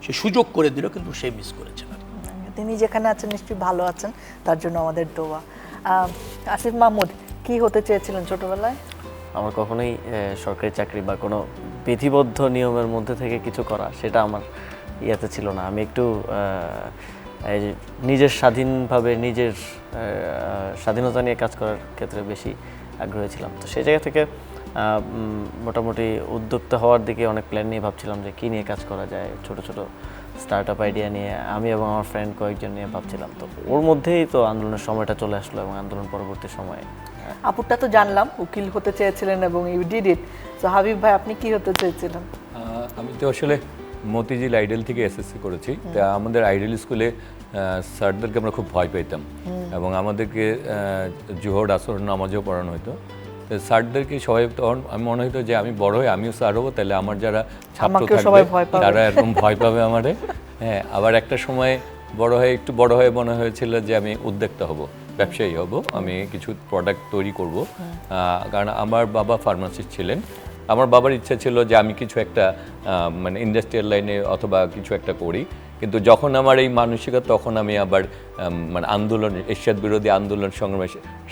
সে সুযোগ করে দিল, কিন্তু সে মিস করেছেন। তিনি যেখানে আছেন নিশ্চয়ই ভালো আছেন, তার জন্য আমাদের দোয়া। আসিফ মাহমুদ, কি হতে চেয়েছিলেন ছোটবেলায়? আমার কখনোই সরকারি চাকরি বা কোনো বিধিবদ্ধ নিয়মের মধ্যে থেকে কিছু করা, সেটা আমার ইয়েতে ছিল না। আমি একটু নিজের স্বাধীনভাবে নিজের স্বাধীনতা নিয়ে কাজ করার ক্ষেত্রে বেশি আগ্রহী ছিলাম। তো সেই জায়গা থেকে মোটামুটি উদ্যোক্তা হওয়ার দিকে অনেক প্ল্যান নিয়ে ভাবছিলাম যে কী নিয়ে কাজ করা যায়। ছোট ছোট স্টার্ট আপ আইডিয়া নিয়ে আমি এবং আমার ফ্রেন্ড কয়েকজন নিয়ে ভাবছিলাম। তো ওর মধ্যেই তো আন্দোলনের সময়টা চলে আসলো এবং আন্দোলন পরবর্তী সময়ে। আপুরটা তো জানলাম উকিল হতে চেয়েছিলেন এবং you did it. So Habib ভাই, আপনি কি হতে চেয়েছিলেন? আমি তো আসলে মতিঝিল আইডেল থেকে এসএসসি করেছি। তা আমাদের আইডেল স্কুলে স্যারদেরকে আমরা খুব ভয় পেতাম এবং আমাদেরকে জোহর আসর নামাজও পড়ানো হতো। তো স্যারদেরকে সবাই, তখন আমি মনে হতো যে আমি বড় হয়ে আমিও স্যার হবো, তাহলে আমার যারা ছাত্র থাকবে তারা এরকম ভয় পাবে আমারে। হ্যাঁ, আবার একটা সময় একটু বড় হয়ে মনে হয়েছিল যে আমি উদ্যোক্তা হব, ব্যবসায়ী হব, আমি কিছু প্রোডাক্ট তৈরি করব। কারণ আমার বাবা ফার্মাসিস্ট ছিলেন। আমার বাবার ইচ্ছা ছিল যে আমি কিছু একটা মানে ইন্ডাস্ট্রিয়াল লাইনে অথবা কিছু একটা করি। কিন্তু যখন আমার এই মানসিকতা, তখন আমি আবার মানে আন্দোলন, এরশাদ বিরোধী আন্দোলন সংগ্রামে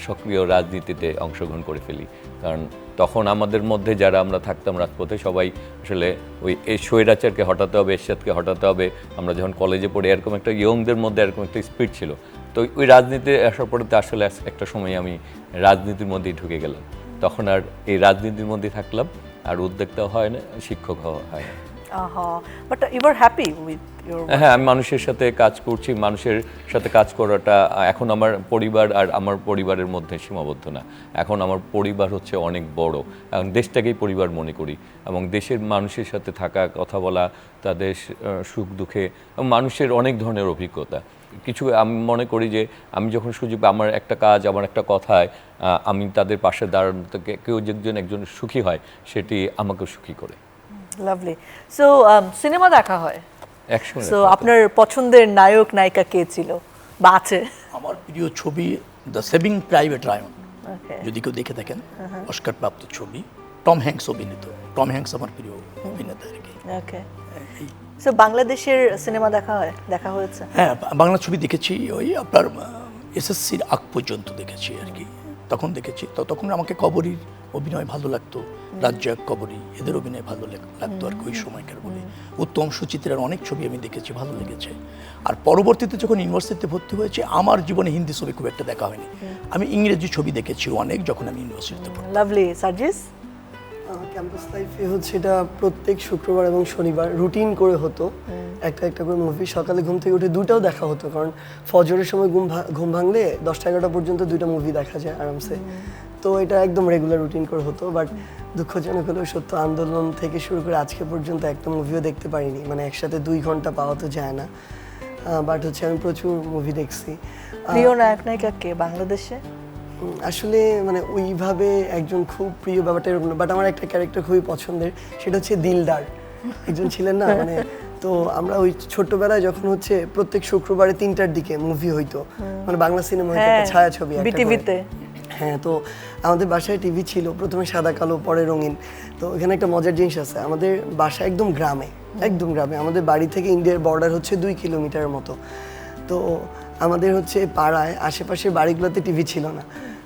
সক্রিয় রাজনীতিতে অংশগ্রহণ করে ফেলি। কারণ তখন আমাদের মধ্যে যারা আমরা থাকতাম রাজপথে, সবাই আসলে ওই এই স্বৈরাচারকে হটাতে হবে, এরশাদকে হটাতে হবে। আমরা যখন কলেজে পড়ি, এরকম একটা ইয়ংদের মধ্যে এরকম একটা স্পিড ছিল। তো ওই রাজনীতি আসার পরে তো আসলে একটা সময় আমি রাজনীতির মধ্যেই ঢুকে গেলাম। তখন আর এই রাজনীতির মধ্যেই থাকলাম, আর উদ্যোক্তা হয় না, শিক্ষক হওয়া হয় না। But you are happy with your? হ্যাঁ, আমি মানুষের সাথে কাজ করছি। মানুষের সাথে কাজ করাটা এখন আমার পরিবার আর আমার পরিবারের মধ্যে সীমাবদ্ধ না। এখন আমার পরিবার হচ্ছে অনেক বড়। এখন দেশটাকেই পরিবার মনে করি এবং দেশের মানুষের সাথে থাকা, কথা বলা, তাদের সুখ দুঃখে, মানুষের অনেক ধরনের অভিজ্ঞতা। কিছু আমি মনে করি যে আমি যখন সুযোগ, আমার একটা কাজ, আমার একটা কথায় আমি তাদের পাশে দাঁড়ানো থেকে কেউ একজন সুখী হয়, সেটি আমাকেও সুখী করে। লাভলি। সো সিনেমা দেখা হয়? একসময় সো আপনার পছন্দের নায়ক নায়িকা কে ছিল বা আছে? আমার প্রিয় ছবি দ্য সেভিং প্রাইভেট রায়ন, ওকে, যদি কেউ দেখে থাকেন, অস্কার প্রাপ্ত ছবি, টম হ্যাঙ্কস অভিনীত। টম হ্যাঙ্কস আমার প্রিয় অভিনেতা আর কি। ওকে। সো বাংলাদেশের সিনেমা দেখা হয়েছে? হ্যাঁ, বাংলা ছবি দেখেছি, ওই আপনার এসএসসির আগ পর্যন্ত দেখেছি আর কি, তখন দেখেছি। তো তখন আমাকে কবরীর অভিনয় ভালো লাগতো, রাজ্জাক, কবরী, এদের অভিনয় ভালো লাগতো আর কি ওই সময়কার বলে। উত্তম সুচিত্রার অনেক ছবি আমি দেখেছি, ভালো লেগেছে। আর পরবর্তীতে যখন ইউনিভার্সিটিতে ভর্তি হয়েছে, আমার জীবনে হিন্দি ছবি খুব একটা দেখা হয়নি, আমি ইংরেজি ছবি দেখেছি অনেক যখন আমি ইউনিভার্সিটিতে পড়ি। লাভলি। সার্জিস? ক্যাম্পাস লাইফে হচ্ছে এটা প্রত্যেক শুক্রবার এবং শনিবার রুটিন করে হতো, একটা একটা করে মুভি। সকালে ঘুম থেকে উঠে দুটাও দেখা হতো, কারণ ফজরের সময় ঘুম ভাঙলে 10টা-11টা পর্যন্ত দুইটা মুভি দেখা যায় আরামসে। তো এটা একদম রেগুলার রুটিন করে হতো। বাট দুঃখজনক হলেও সত্য, আন্দোলন থেকে শুরু করে আজকে পর্যন্ত একটা মুভিও দেখতে পারিনি, মানে একসাথে 2 ঘন্টা পাওয়া তো যায় না। বাট হচ্ছে আমি প্রচুর মুভি দেখছি। প্রিয় নায়ক নায়িকা কে বাংলাদেশে? আসলে মানে ওইভাবে একজন খুব প্রিয় ব্যাপারটা এরকম না, বাট আমার একটা ক্যারেক্টার খুবই পছন্দের, সেটা হচ্ছে দিলদার একজন ছিলেন না, মানে তো আমরা ওই ছোট্টবেলায় যখন হচ্ছে প্রত্যেক শুক্রবারে 3টার দিকে মুভি হইতো, মানে বাংলা সিনেমা হইতো, একটা ছায়াছবি একটা করে। বিটিভিতে। হ্যাঁ, তো আমাদের বাসায় টিভি ছিল, প্রথমে সাদা কালো, পরে রঙিন। তো এখানে একটা মজার জিনিস আছে, আমাদের বাসা একদম গ্রামে, একদম গ্রামে। আমাদের বাড়ি থেকে ইন্ডিয়ার বর্ডার হচ্ছে 2 কিলোমিটারের মতো। তো আমাদের হচ্ছে পাড়ায় আশেপাশের বাড়িগুলোতে টিভি ছিল না।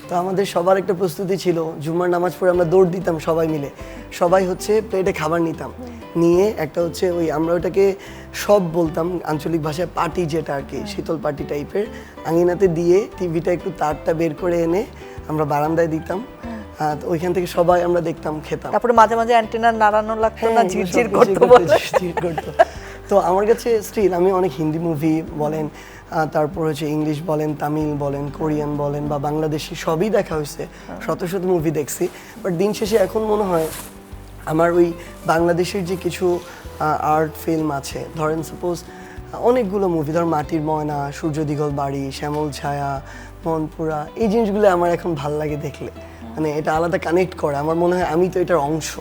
তো আমাদের সবার একটা প্রস্তুতি ছিল, জুম্মার নামাজ পড়ে আমরা দৌড় দিতাম সবাই মিলে, সবাই হচ্ছে প্লেটে খাবার নিতাম, নিয়ে একটা হচ্ছে ওই আমরা ওটাকে সব বলতাম আঞ্চলিক ভাষায় পাটি, যেটা আর কি শীতল পাটি টাইপের, আঙিনাতে দিয়ে টিভিটা একটু তারটা বের করে এনে আমরা বারান্দায় দিতাম। তো ওইখান থেকে সবাই আমরা দেখতাম, খেতাম। তারপরে মাঝে মাঝে অ্যান্টেনা নাড়ানো লাগতো না, হ্যাঁ, ঝিরঝির সব করতো কিছু বলে। ঝিরঝির করতো। তো আমার কাছে স্টিল আমি অনেক হিন্দি মুভি বলেন, তারপর হচ্ছে ইংলিশ বলেন, তামিল বলেন, কোরিয়ান বলেন বা বাংলাদেশি সবই দেখা হয়েছে, শত শত মুভি দেখছি। বাট দিন শেষে এখন মনে হয় আমার ওই বাংলাদেশের যে কিছু আর্ট ফিল্ম আছে, ধরেন সাপোজ অনেকগুলো মুভি, ধর মাটির ময়না, সূর্য দিগল বাড়ি, শ্যামল ছায়া, মনপুরা, এই জিনিসগুলো আমার এখন ভাল লাগে দেখলে, মানে এটা আলাদা কানেক্ট করে, আমার মনে হয় আমি তো এটার অংশ।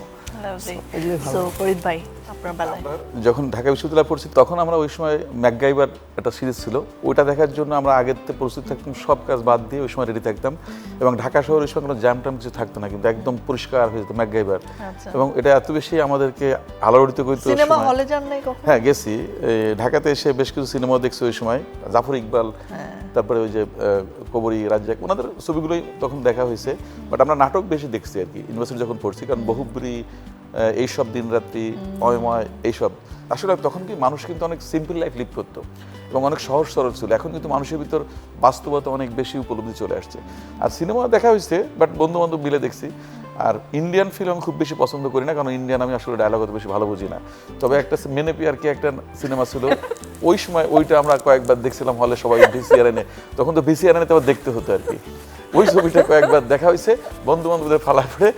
এগুলোই ভালো। সো ফরিদ ভাই, আপনার বেলায়? যখন ঢাকা বিশ্ববিদ্যালয়ে পড়ছি তখন আমরা ওই সময় ম্যাকগাইভার একটা সিরিজ ছিল, ওইটা দেখার জন্য আমরা আগের থেকে প্রস্তুত থাকতাম, সব কাজ বাদ দিয়ে ওই সময় রেডি থাকতাম। এবং ঢাকা শহরে ওই সময় কোনো জ্যাম ট্যাম কিছু থাকতো না, কিন্তু একদম পরিষ্কার হয়ে যেত ম্যাকগাইভার। এবং এটা এত বেশি আমাদেরকে আলোড়িত করতো। সিনেমা হলে যান নাই কখনো? হ্যাঁ, গেছি। ঢাকাতে এসে বেশ কিছু সিনেমা দেখছি ওই সময়, জাফর ইকবাল, তারপরে ওই যে কবরী, রাজ্জাক, ওনাদের ছবিগুলোই তখন দেখা হয়েছে। বাট আমরা নাটক বেশি দেখছি আর কি ইউনিভার্সিটি যখন পড়ছি, কারণ বহুব্রী, এইসব দিনরাত্রি, অয়ময়, এইসব আসলে তখন কি মানুষ কিন্তু অনেক সিম্পল লাইফ লিভ করতো এবং অনেক সহজ সরল ছিল। এখন কিন্তু মানুষের ভিতর বাস্তবতা অনেক বেশি উপলব্ধি চলে আসছে। আর সিনেমা দেখা হয়েছে, বাট বন্ধু বান্ধব মিলে দেখছি। আর ইন্ডিয়ান ফিল্ম খুব বেশি পছন্দ করি না, কারণ ইন্ডিয়ান আমি আসলে ডায়লগ অত বেশি ভালো বুঝি না। তবে একটা মেনে পিয়ার কি একটা সিনেমা ছিল, ওই সময় ওইটা আমরা কয়েকবার দেখছিলাম হলে, সবাই ভিসিআর এনে, তখন তো ভিসিআর এনে তো আবার দেখতে হতো আর কি। ওই ছবিটা কয়েকবার দেখা হয়েছে বন্ধু বান্ধবদের ফালা করে,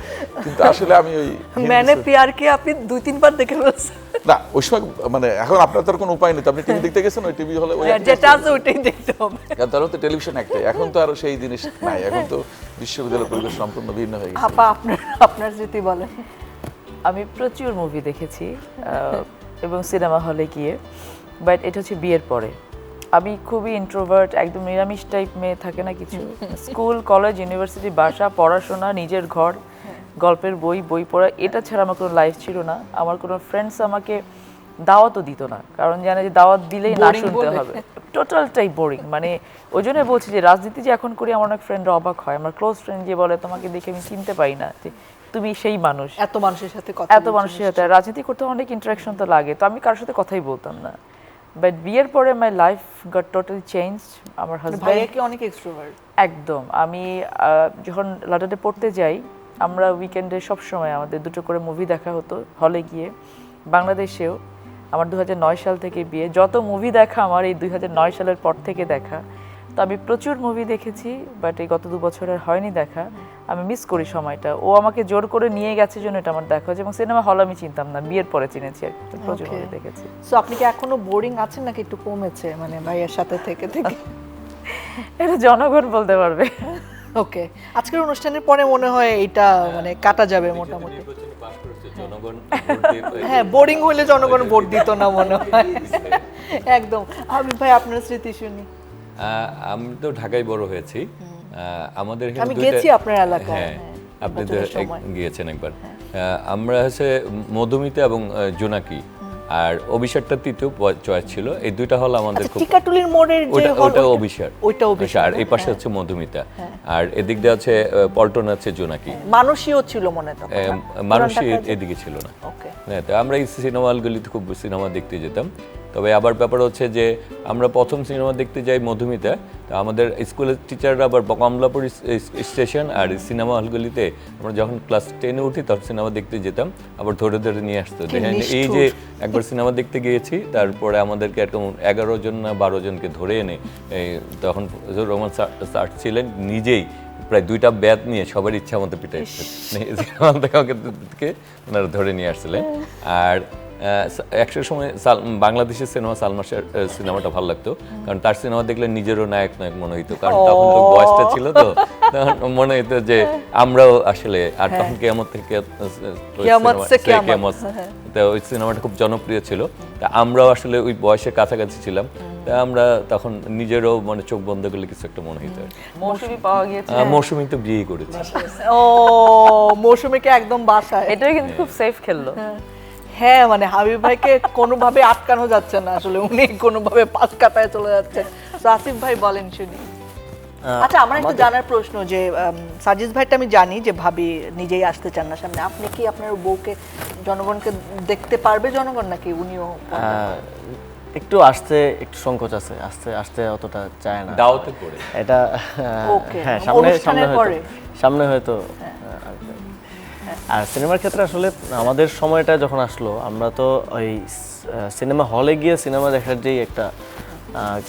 কিন্তু আসলে আমি ওই मैंने प्यार किया আপনি 2-3 বার দেখে ফেলছেন? না, ওই সময় মানে এখন আপনার তো আর কোনো উপায় নেই, তো আপনি টিভি দেখতে গেছেন, ওই টিভি হলে ওই যেটা আছে ওইটাই দেখতে হবে। তাহলে তো টেলিভিশন একটাই, এখন তো আর সেই জিনিস নাই, এখন তো বিশ্ববিদ্যালয়ের পরিবেশ সম্পূর্ণ ভিন্ন হয়ে গেছে। আপা, আপনার স্মৃতি বলেন। আমি প্রচুর মুভি দেখেছি এবং সিনেমা হলে গিয়ে, বাট এটা হচ্ছে বিয়ের পরে। আমি খুবই ইন্ট্রোভার্ট, একদম নিরামিষ টাইপ মেয়ে থাকে না কিছু, স্কুল, কলেজ, ইউনিভার্সিটি, বাসা, পড়াশোনা, নিজের ঘর, গল্পের বই পড়া, এটা ছাড়া আমার কোনো লাইফ ছিল না। আমার কোনো ফ্রেন্ডস আমাকে দাওয়াতও দিত না, কারণ জানে যে দাওয়াত দিলেই না শুনতে হবে, টোটালটাই বোরিং। মানে ওই জন্য বলছি যে রাজনীতি যে এখন করি, আমার অনেক ফ্রেন্ডরা অবাক হয়, আমার ক্লোজ ফ্রেন্ড যে বলে তোমাকে দেখে আমি চিনতে পারি না যে তুমি সেই মানুষ, এত মানুষের সাথে কথা, এত মানুষের সাথে রাজনীতি করতে অনেক ইন্টারাকশন তো লাগে, তো আমি কারোর সাথে কথাই বলতাম না। বাট বিয়ের পরে my life goat totally change. আমার হাজব্যান্ড ভাইয়া কি অনেক এক্সট্রোভার্ট? একদম। আমি যখন লন্ডনে পড়তে যাই, আমরা উইকেন্ডে সবসময় আমাদের 2টো করে মুভি দেখা হতো হলে গিয়ে। বাংলাদেশেও আমার 2009 সাল থেকে বিয়ে, যত মুভি দেখা আমার এই 2009 সালের পর থেকে দেখা। তো আমি প্রচুর মুভি দেখেছি, বাট এই গত 2 বছর আর হয়নি দেখা। আমি মিস করি সময়টা, ও আমাকে জোর করে নিয়ে গেছে জন্য এটা আমার দেখা হয়েছে। এবং সিনেমা হল আমি চিনতাম না, বিয়ের পরে চিনেছি, প্রচুর মুভি দেখেছি। সো আপনি কি এখনো বোরিং আছেন নাকি একটু কমেছে, মানে ভাইয়ের সাথে থেকে? এটা জনগণ বলতে পারবে। ওকে, আজকের অনুষ্ঠানের পরে মনে হয় এটা মানে কাটা যাবে মোটামুটি। হ্যাঁ, বোরিং হইলে জনগণ ভোট দিত না মনে হয়। একদম। হাবিব ভাই, আপনার স্মৃতি শুনি। আমি তো ঢাকায় বড় হয়েছি। আমাদের আমি গেছি আপনার এলাকায়। হ্যাঁ, আপনি তো গিয়েছেন একবার। আমরা হচ্ছে মধুমিতা এবং জোনাকি আর অভিষারটা তৃতীয় চয়েস ছিল। এই দুইটা হল আমাদের খুব। টিকাটুলির মোড়ের যে ওটা অভিষার, ওইটা অভিষার, আর এই পাশে হচ্ছে মধুমিতা, আর এদিক দিয়ে আছে পল্টন আছে জোনাকি। মানুষীও ছিল মনে তো, মানুষই এদিকে ছিল না। ওকে, হ্যাঁ, তো আমরা এই সিনেমা হলগুলিতে খুব সিনেমা দেখতে যেতাম। তবে আবার ব্যাপার হচ্ছে যে আমরা প্রথম সিনেমা দেখতে যাই মধুমিতা, তো আমাদের স্কুলের টিচাররা আবার কমলাপুর স্টেশন আর সিনেমা হলগুলিতে আমরা যখন ক্লাস 10-এ উঠি তখন সিনেমা দেখতে যেতাম, আবার ধরে ধরে নিয়ে আসতো। দেখেন এই যে একবার সিনেমা দেখতে গিয়েছি, তারপরে আমাদেরকে এরকম 11 জন না 12 জনকে ধরে এনে তখন রহমান স্যার ছিলেন নিজেই প্রায় 2টা ব্যাট নিয়ে সবার ইচ্ছা মতো পিটাইছে থেকে ওনারা ধরে নিয়ে আসছিলেন। আর একশো সময় বাংলাদেশের সিনেমা সালমান শাহর সিনেমাটা ভালো লাগতো, কারণ তার সিনেমা দেখলে নিজেরও নায়ক নায়ক মনে হইতো, কারণ তখন তো বয়সটা ছিল, তো তখন মনে হইতো যে আমরাও আসলে। আর তখন কিয়ামত থেকে তো ওই সিনেমাটা খুব জনপ্রিয় ছিল, তা আমরাও আসলে ওই বয়সের কাছাকাছি ছিলাম, তা আমরা তখন নিজেরও মানে চোখ বন্ধ করলে কিছু একটা মনে হইতো। মৌসুমী পাওয়া গিয়েছে। মৌসুমী তো বিয়ে করেছে। ও, মৌসুমীকে একদম বাসায়। এটাই কিন্তু খুব সেফ খেললো। হ্যাঁ, মানে হাবিব ভাইকে কোনোভাবে আটকানো যাচ্ছে না আসলে, উনি কোনোভাবে পাশ কাটায় চলে যাচ্ছে। তো আসিফ ভাই বলেন শুনি। আচ্ছা, আমার একটু জানার প্রশ্ন যে সাজিদ ভাইটা আমি জানি যে ভাবি নিজেই আসতে চান না সামনে, আপনি কি আপনার বউকে জনগণকে দেখতে পারবে জনগণ, নাকি উনিও একটু আসতে একটু সংকোচ আছে, আসতে অতটা চায় না দাওয়াতে পড়ে এটা। হ্যাঁ, সামনে হয়তো। আর সিনেমার ক্ষেত্রে আসলে আমাদের সময়টা যখন আসলো, আমরা তো ওই সিনেমা হলে গিয়ে সিনেমা দেখার যেই একটা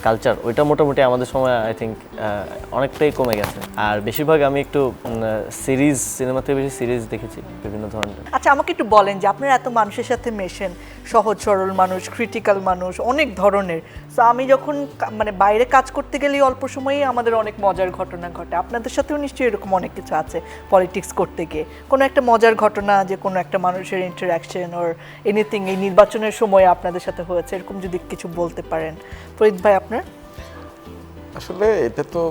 কালচার, ওইটা মোটামুটি আমাদের সময় আই থিঙ্ক অনেকটাই কমে গেছে। আর বেশিরভাগ আমি একটু সিরিজ, সিনেমা থেকে বেশি সিরিজ দেখেছি বিভিন্ন ধরনের। আচ্ছা, আমাকে একটু বলেন যে আপনারা এত মানুষের সাথে মেশেন, সহজ সরল মানুষ, ক্রিটিক্যাল মানুষ, অনেক ধরনের। তো আমি যখন মানে বাইরে কাজ করতে গেলেই অল্প সময়েই আমাদের অনেক মজার ঘটনা ঘটে, আপনাদের সাথেও নিশ্চয়ই এরকম অনেক কিছু আছে পলিটিক্স করতে গিয়ে। কোনো একটা মজার ঘটনা, যে কোনো একটা মানুষের ইন্টারাকশন ওর এনিথিং এই নির্বাচনের সময় আপনাদের সাথে হয়েছে, এরকম যদি কিছু বলতে পারেন। ফরিদ ভাই, আপনার? আসলে এটা তো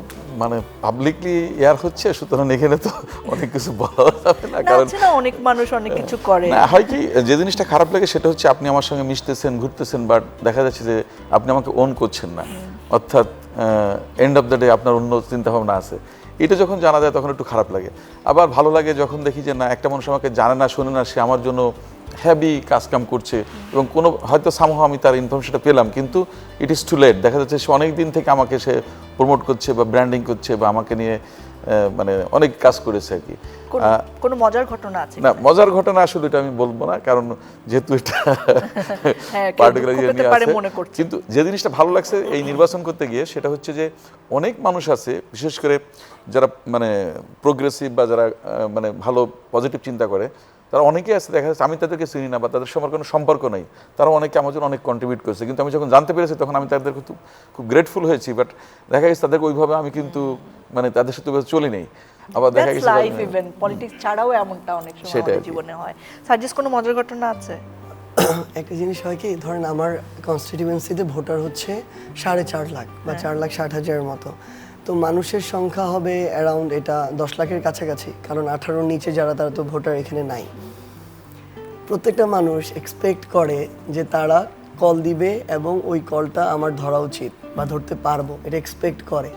মানে পাবলিকলি এয়ার হচ্ছে, সুতরাং এখানে তো অনেক কিছু বলা যাবে না, কারণ অনেক মানুষ অনেক কিছু করে। না, হয় কি, যে জিনিসটা খারাপ লাগে সেটা হচ্ছে আপনি আমার সঙ্গে মিশতেছেন, ঘুরতেছেন, বাট দেখা যাচ্ছে যে আপনি আমাকে ওন করছেন না, অর্থাৎ এন্ড অফ দ্য ডে আপনার অন্য চিন্তাভাবনা আছে। এটা যখন জানা যায় তখন একটু খারাপ লাগে। আবার ভালো লাগে যখন দেখি যে না, একটা মানুষ আমাকে জানে না, শোনে না, সে আমার জন্য হ্যাভি কাজকাম করছে, এবং কোনো হয়তো সামহ আমি তার ইনফরমেশনটা পেলাম, কিন্তু ইট ইজ টু লেট। দেখা যাচ্ছে সে অনেক দিন থেকে আমাকে সে প্রমোট করছে বা ব্র্যান্ডিং করছে বা আমাকে নিয়ে মানে অনেক কাজ করেছে আর কি। কোনো মজার ঘটনা আছে? না, মজার ঘটনা আসলে এটা আমি বলবো না, কারণ যেহেতু এটা পার্টিকুলার ইয়ে নিয়ে আছে। কিন্তু যে জিনিসটা ভালো লাগছে এই নির্বাচন করতে গিয়ে, সেটা হচ্ছে যে অনেক মানুষ আছে, বিশেষ করে যারা মানে প্রোগ্রেসিভ বা যারা মানে ভালো পজিটিভ চিন্তা করে, তারা অনেকেই আছে, দেখা যাচ্ছে আমি তাদেরকে চিনি না বা তাদের সঙ্গে কোনো সম্পর্ক নেই, তারা অনেকে আমার জন্য অনেক কন্ট্রিবিউট করেছে, কিন্তু আমি যখন জানতে পেরেছি তখন আমি তাদের খুব গ্রেটফুল হয়েছি। বাট দেখা গেছে তাদেরকে ওইভাবে আমি কিন্তু মানে তাদের সাথে চলি নেই। আবার দেখা গেছে লাইফ ইভেন্ট পলিটিক্স ছাড়াও এমনটা অনেক সময় আমাদের জীবনে হয়। সাজেস্ট কোনো মজার ঘটনা আছে? একটা জিনিস হয় কি, ধরেন আমার কনস্টিটিউয়েন্সিতে ভোটার হচ্ছে 4.5 লাখ বা 4,60,000-এর মতো, তো মানুষের সংখ্যা হবে অ্যারাউন্ড এটা 10 লাখের কাছাকাছি, কারণ 18-র নিচে যারা, তারা তো ভোটার এখানে নাই। প্রত্যেকটা মানুষ এক্সপেক্ট করে যে তারা কল দিবে এবং ওই কলটা আমার ধরা উচিত বা ধরতে পারবো, এটা এক্সপেক্ট করে,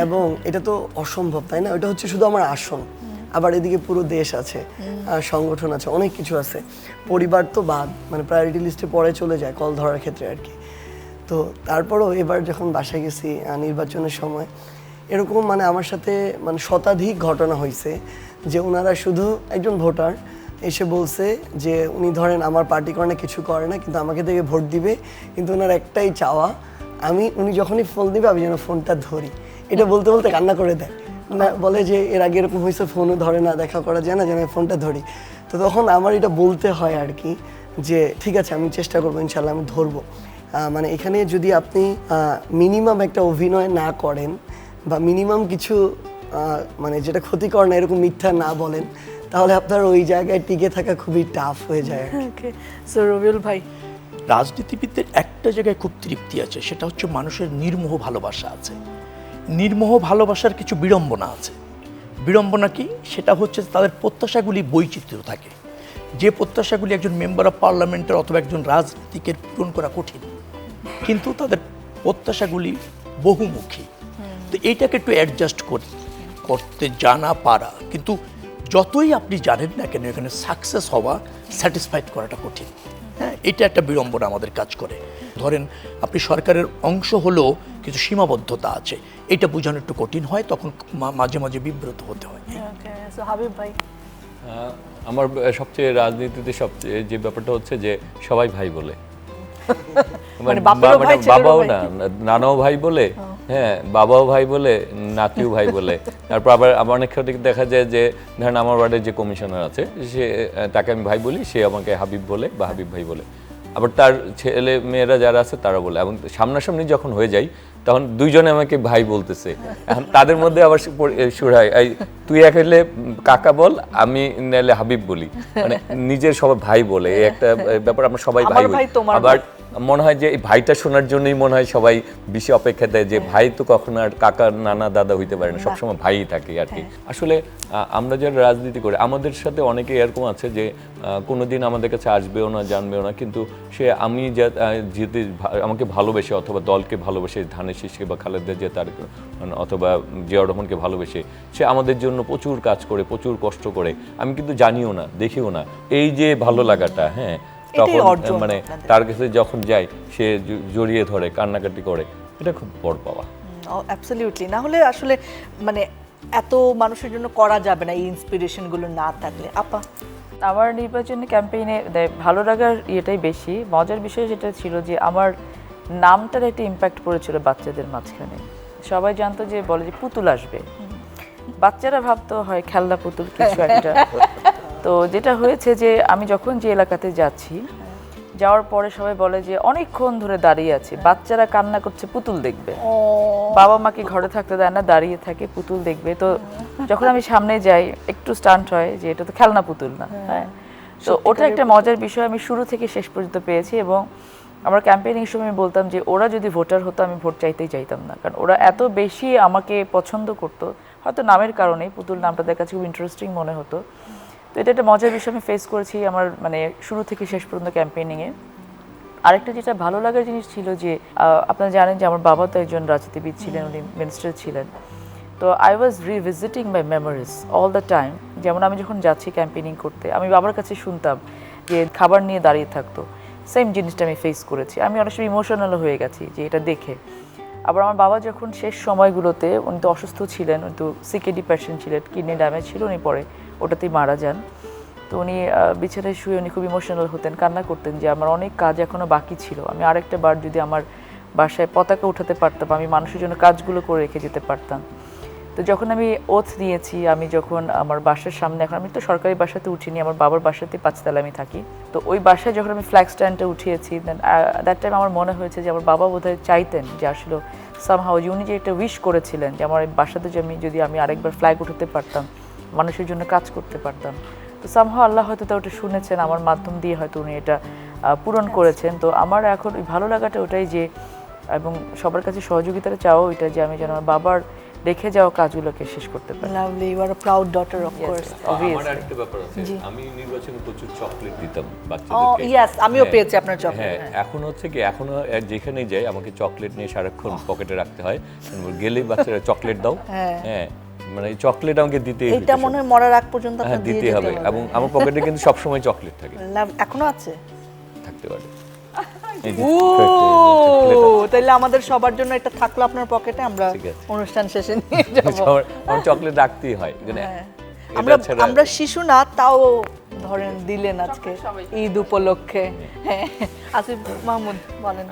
এবং এটা তো অসম্ভব, তাই না? এটা হচ্ছে শুধু আমার আসন, আবার এদিকে পুরো দেশ আছে, সংগঠন আছে, অনেক কিছু আছে, পরিবার তো বাদ, মানে প্রায়োরিটি লিস্টে পরে চলে যায় কল ধরার ক্ষেত্রে আর কি। তো তারপরও এবার যখন বাসায় গেছি নির্বাচনের সময়, এরকম মানে আমার সাথে মানে শতাধিক ঘটনা হয়েছে যে ওনারা শুধু একজন ভোটার এসে বলছে যে উনি ধরেন আমার পার্টি করে কিছু করে না, কিন্তু আমাকে দেখে ভোট দিবে, কিন্তু ওনার একটাই চাওয়া, উনি যখনই ফোন দিবে আমি যেন ফোনটা ধরি। এটা বলতে বলতে কান্না করে দেয়, না বলে যে এর আগে এরকম হয়েছে, ফোনও ধরে না, দেখা করা যায় না, যেন ফোনটা ধরি। তো তখন আমার এটা বলতে হয় আর কি, যে ঠিক আছে আমি চেষ্টা করবো, ইনশাল্লাহ আমি ধরবো। মানে এখানে যদি আপনি মিনিমাম একটা অভিনয় না করেন বা মিনিমাম কিছু মানে যেটা ক্ষতিকর না এরকম মিথ্যা না বলেন, তাহলে আপনার ওই জায়গায় টিকে থাকা খুবই টাফ হয়ে যায়। ওকে, সো রবিউল ভাই, রাজনীতিবিদদের একটা জায়গায় খুব তৃপ্তি আছে, সেটা হচ্ছে মানুষের নির্মোহ ভালোবাসা আছে। নির্মোহ ভালোবাসার কিছু বিড়ম্বনা আছে। বিড়ম্বনা কি? সেটা হচ্ছে তাদের প্রত্যাশাগুলি বৈচিত্র্য থাকে। যে প্রত্যাশাগুলি একজন মেম্বার অফ পার্লামেন্টের অথবা একজন রাজনীতিকের পূরণ করা কঠিন, কিন্তু তাদের প্রত্যাশাগুলি বহুমুখী। তো এইটাকে একটু অ্যাডজাস্ট করতে জানা পারা, কিন্তু যতই আপনি জানেন না কেন এখানে সাকসেস হওয়া, স্যাটিসফাইড করাটা কঠিন। হ্যাঁ, এটা একটা বিড়ম্বনা আমাদের কাজ করে। ধরেন আপনি সরকারের অংশ হলেও কিছু সীমাবদ্ধতা আছে, এটা বোঝানো একটু কঠিন হয়, তখন মাঝে মাঝে বিব্রত হতে হয়। ওকে, সো হাবিব ভাই। আমার সবচেয়ে রাজনীতিতে সবচেয়ে যে ব্যাপারটা হচ্ছে যে সবাই ভাই বলে, মানে বাপেরও ভাই, ছেলেরও বাবাও ভাই। না, নানাও ভাই বলে, হ্যাঁ বাবাও ভাই বলে, নাতিও ভাই বলে। তারপর আবার অনেক ক্ষেত্রে দেখা যায় যে ধরেন আমার ওয়ার্ডের যে কমিশনার আছে, সে তাকে আমি ভাই বলি, সে আমাকে হাবিব বলে বা হাবিব ভাই বলে। আবার তার ছেলে মেয়েরা যারা আছে তারা বলে, এবং সামনাসামনি যখন হয়ে যায় তখন দুইজনে আমাকে ভাই বলতেছে। এখন তাদের মধ্যে আবার সুর হয়, এই তুই এক হইলে কাকা বল, আমি নাইলে হাবিব বলি, মানে নিজের সবাই ভাই বলে। এই একটা ব্যাপার, আমরা সবাই ভাই আমার ভাই, বলি। তোমার আবার মনে হয় যে এই ভাইটা শোনার জন্যই মনে হয় সবাই বেশি অপেক্ষা দেয়, যে ভাই তো কখনো আর কাকা নানা দাদা হইতে পারে না, সবসময় ভাইই থাকে আর কি। আসলে আমরা যারা রাজনীতি করি আমাদের সাথে অনেকে এরকম আছে যে কোনোদিন আমাদের কাছে আসবেও না, জানবেও না, কিন্তু সে আমি যদি আমাকে ভালোবেসে অথবা দলকে ভালোবেসে, ধানের শীষকে বা খালেদা জিয়া তার অথবা জিয়াউর রহমানকে ভালোবেসে সে আমাদের জন্য প্রচুর কাজ করে, প্রচুর কষ্ট করে, আমি কিন্তু জানিও না, দেখিও না। এই যে ভালো লাগাটা, হ্যাঁ, তখন মানে তার কাছে যখন যাই সে জড়িয়ে ধরে, কান্নাকাটি করে, এটা খুব বড় পাওয়া। অ্যাবসলিউটলি, না হলে আসলে মানে এত মানুষের জন্য করা যাবে না এই ইন্সপিরেশনগুলো না থাকলে। আপা, আমার নির্বাচনী ক্যাম্পেইনে ভালো লাগার ইয়েটাই বেশি। মজার বিষয় যেটা ছিল যে আমার নামটার একটা ইম্প্যাক্ট পড়েছিল বাচ্চাদের মাঝখানে। সবাই জানতো যে বলে যে পুতুল আসবে, বাচ্চারা ভাবতো হয় খেলনা পুতুল কিছু একটা। তো যেটা হয়েছে যে আমি যখন যে এলাকাতে যাচ্ছি, যাওয়ার পরে সবাই বলে যে অনেকক্ষণ ধরে দাঁড়িয়ে আছে, বাচ্চারা কান্না করছে পুতুল দেখবে, বাবা মাকে ঘরে থাকতে দেয় না, দাঁড়িয়ে থাকে পুতুল দেখবে। তো যখন আমি সামনে যাই একটু স্টান্ট হয় যে এটা তো খেলনা পুতুল না। হ্যাঁ, তো ওটা একটা মজার বিষয় আমি শুরু থেকে শেষ পর্যন্ত পেয়েছি। এবং আমার ক্যাম্পেইনিং সময় আমি বলতাম যে ওরা যদি ভোটার হতো আমি ভোট চাইতেই চাইতাম না, কারণ ওরা এত বেশি আমাকে পছন্দ করতো, হয়তো নামের কারণেই পুতুল নামটা তাদের কাছে খুব ইন্টারেস্টিং মনে হতো। তো এটা একটা মজার বিষয় আমি ফেস করেছি আমার মানে শুরু থেকে শেষ পর্যন্ত ক্যাম্পেইনিংয়ে। আরেকটা যেটা ভালো লাগার জিনিস ছিল যে আপনারা জানেন যে আমার বাবা তো একজন রাজনীতিবিদ ছিলেন, উনি মিনিস্টার ছিলেন। তো I was revisiting my memories all the time. যেমন আমি যখন যাচ্ছি ক্যাম্পেইনিং করতে, আমি বাবার কাছে শুনতাম যে খাবার নিয়ে দাঁড়িয়ে থাকতো, সেম জিনিসটা আমি ফেস করেছি। আমি অনেক সময় ইমোশনাল হয়ে গেছি যে এটা দেখে। আবার আমার বাবা যখন শেষ সময়গুলোতে, উনি তো অসুস্থ ছিলেন, উনি তো সিকেডি পেশেন্ট ছিলেন, কিডনি ড্যামেজ ছিল, উনি পরে ওটাতেই মারা যান। তো উনি বিছানায় শুয়ে উনি খুব ইমোশনাল হতেন, কান্না করতেন যে আমার অনেক কাজ এখনও বাকি ছিল, আমি আরেকটা বার যদি আমার বাসায় পতাকা উঠাতে পারতাম, আমি মানুষের জন্য কাজগুলো করে রেখে যেতে পারতাম। তো যখন আমি ওথ নিয়েছি, আমি যখন আমার বাসার সামনে, এখন আমি তো সরকারি বাসাতে উঠিনি, আমার বাবার বাসাতে 5 তলায় আমি থাকি, তো ওই বাসায় যখন আমি ফ্ল্যাগ স্ট্যান্ডটা উঠিয়েছি, দেন দ্যাট টাইম আমার মনে হয়েছে যে আমার বাবা বোধহয় চাইতেন যে আসলে সামহাও যে উনি যে একটা উইশ করেছিলেন যে আমার বাসাতে যদি আমি আরেকবার ফ্ল্যাগ উঠাতে পারতাম, মানুষের জন্য কাজ করতে পারতাম, তো সামহাও আল্লাহ হয়তো তা ওটা শুনেছেন, আমার মাধ্যম দিয়ে হয়তো উনি এটা পূরণ করেছেন। তো আমার এখন ওই ভালো লাগাটা ওটাই যে, এবং সবার কাছে সহযোগিতাটা চাওয়া ওইটা যে আমি যেন আমার বাবার রেখে যাওয়া কাজগুলোকে শেষ করতে পারি। Lovely, you are a proud daughter of course. আমার আরেকটা ব্যাপার আছে, আমি নির্বাচনে প্রচুর চকলেট দিতাম বাচ্চাদেরকে। ইয়েস, আমিও পেয়েছি আপনার চকলেট। হ্যাঁ, এখন হচ্ছে কি, এখনো যেখানেই যাই আমাকে চকলেট নিয়ে সারাক্ষণ পকেটে রাখতে হয়, গেলেই বাচ্চারা চকলেট দাও। হ্যাঁ, মানে চকলেট আমাকে দিতেই হবে, এটা মনে হয় মরার আগ পর্যন্ত হ্যাঁ আপনার দিতে হবে। এবং আমার পকেটে কিন্তু সবসময় চকলেট থাকে, এখনো আছে, থাকতে পারে। তাইলে আমাদের সবার জন্য এটা থাকলো আপনার পকেটে, আমরা অনুষ্ঠান শেষে নিয়ে যাব। আমার চকলেট রাখতেই হয়, আমরা শিশু না, তাও ধরেন দিলেন আজকে ঈদ উপলক্ষে। হ্যাঁ, আসিফ মাহমুদ বলেন।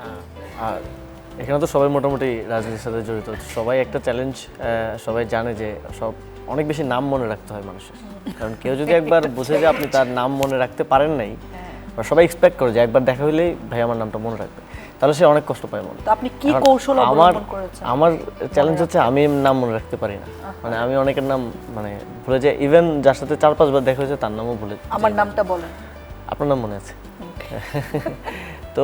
এখানে তো সবাই মোটামুটি রাজনীতির সাথে জড়িত, সবাই একটা চ্যালেঞ্জ, সবাই জানে যে সব অনেক বেশি নাম মনে রাখতে হয় মানুষের, কারণ কেউ যদি একবার বুঝে যে আপনি তার নাম মনে রাখতে পারেন নাই, সবাই এক্সপেক্ট করে যে একবার দেখা হইলেই ভাই আমার নামটা মনে রাখবে। তাহলে সে অনেক কষ্ট পায় মনে। তো আপনি কি এখন কৌশল অবলম্বন করেছেন? আমার চ্যালেঞ্জ হচ্ছে আমি নাম মনে রাখতে পারি না, মানে আমি অনেকের নাম মানে ভুলে যাই, ইভেন যার সাথে 4-5 বার দেখা হয়েছে তার নামও ভুলে যাই। আমার নামটা বলেন। আপনার নাম মনে আছে? তো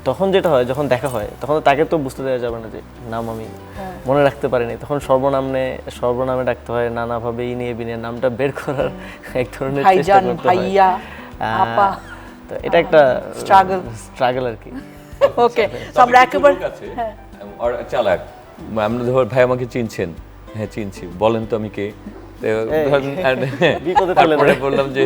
তখন যেটা হয়, যখন দেখা হয় তখন তাকে তো বুঝতে দেওয়া যাবে না যে নাম আমি মনে রাখতে পারিনি, তখন সর্বনামে ডাকতে হয়, নানাভাবে ইনিয়ে বিনিয়ে নামটা বের করার এক ধরনের চেষ্টা ভাইজান, করতে হয়। ভাইয়া, আপা। তো এটা একটা স্ট্রাগল আর কি। ওকে, তো আমরা একেবারে আর চালাক, আমরা ধর ভাই আমাকে চিনছেন, হ্যাঁ চিনছি, বলেন তো আমি কে। তারপরে বললাম যে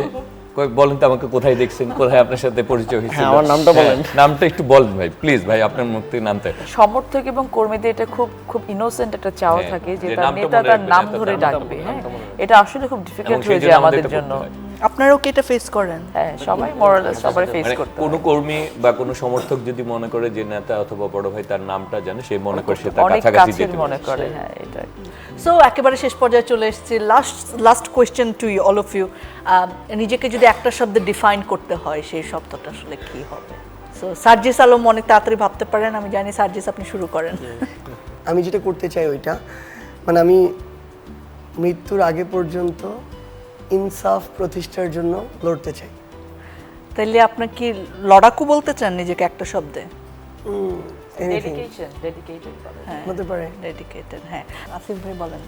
বলেন তো আমাকে কোথায় দেখছেন, কোথায় আপনার সাথে পরিচয় হয়েছে, আমার নামটা বলেন, নামটা একটু বলেন ভাই প্লিজ, ভাই আপনার মুখ থেকে নামটা। সমর্থক এবং কর্মীদের এটা খুব খুব ইনোসেন্ট একটা চাওয়া থাকে যে তার নেতা তার নাম ধরে ডাকবে। হ্যাঁ, এটা আসলে খুব ডিফিকাল্ট হয়ে যায় আমাদের জন্য। আপনারাও কি এটা ফেস করেন? হ্যাঁ, সবাই মোরালেস সবাই ফেস করতে। কোনো কর্মী বা কোনো সমর্থক যদি মনে করে যে নেতা অথবা বড় ভাই তার নামটা জানে, সে মনে করে সে তার অনেক কাছাকাছি কাছের যেতে মনে করে। হ্যাঁ, এটা সো একেবারে শেষ পর্যায়ে চলে এসেছি। Last question to all of you, নিজেকে যদি একটা শব্দে ডিফাইন করতে হয় সেই শব্দটা আসলে কি হবে? সো সার্জিস আলম অনেক তাড়াতাড়ি ভাবতে পারেন, আমি জানি। সার্জিস, আপনি শুরু করেন। আমি যেটা করতে চাই ওইটা, মানে আমি মৃত্যুর আগে পর্যন্ত ইনসাফ প্রতিষ্ঠার জন্য লড়তে চাই। তাইলে আপনার কি লড়াকু বলতে চান নিজেকে একটা শব্দে? ডেডিকেটেড হতে পারে। ডেডিকেটেড, হ্যাঁ। আসিফ ভাই বলেন।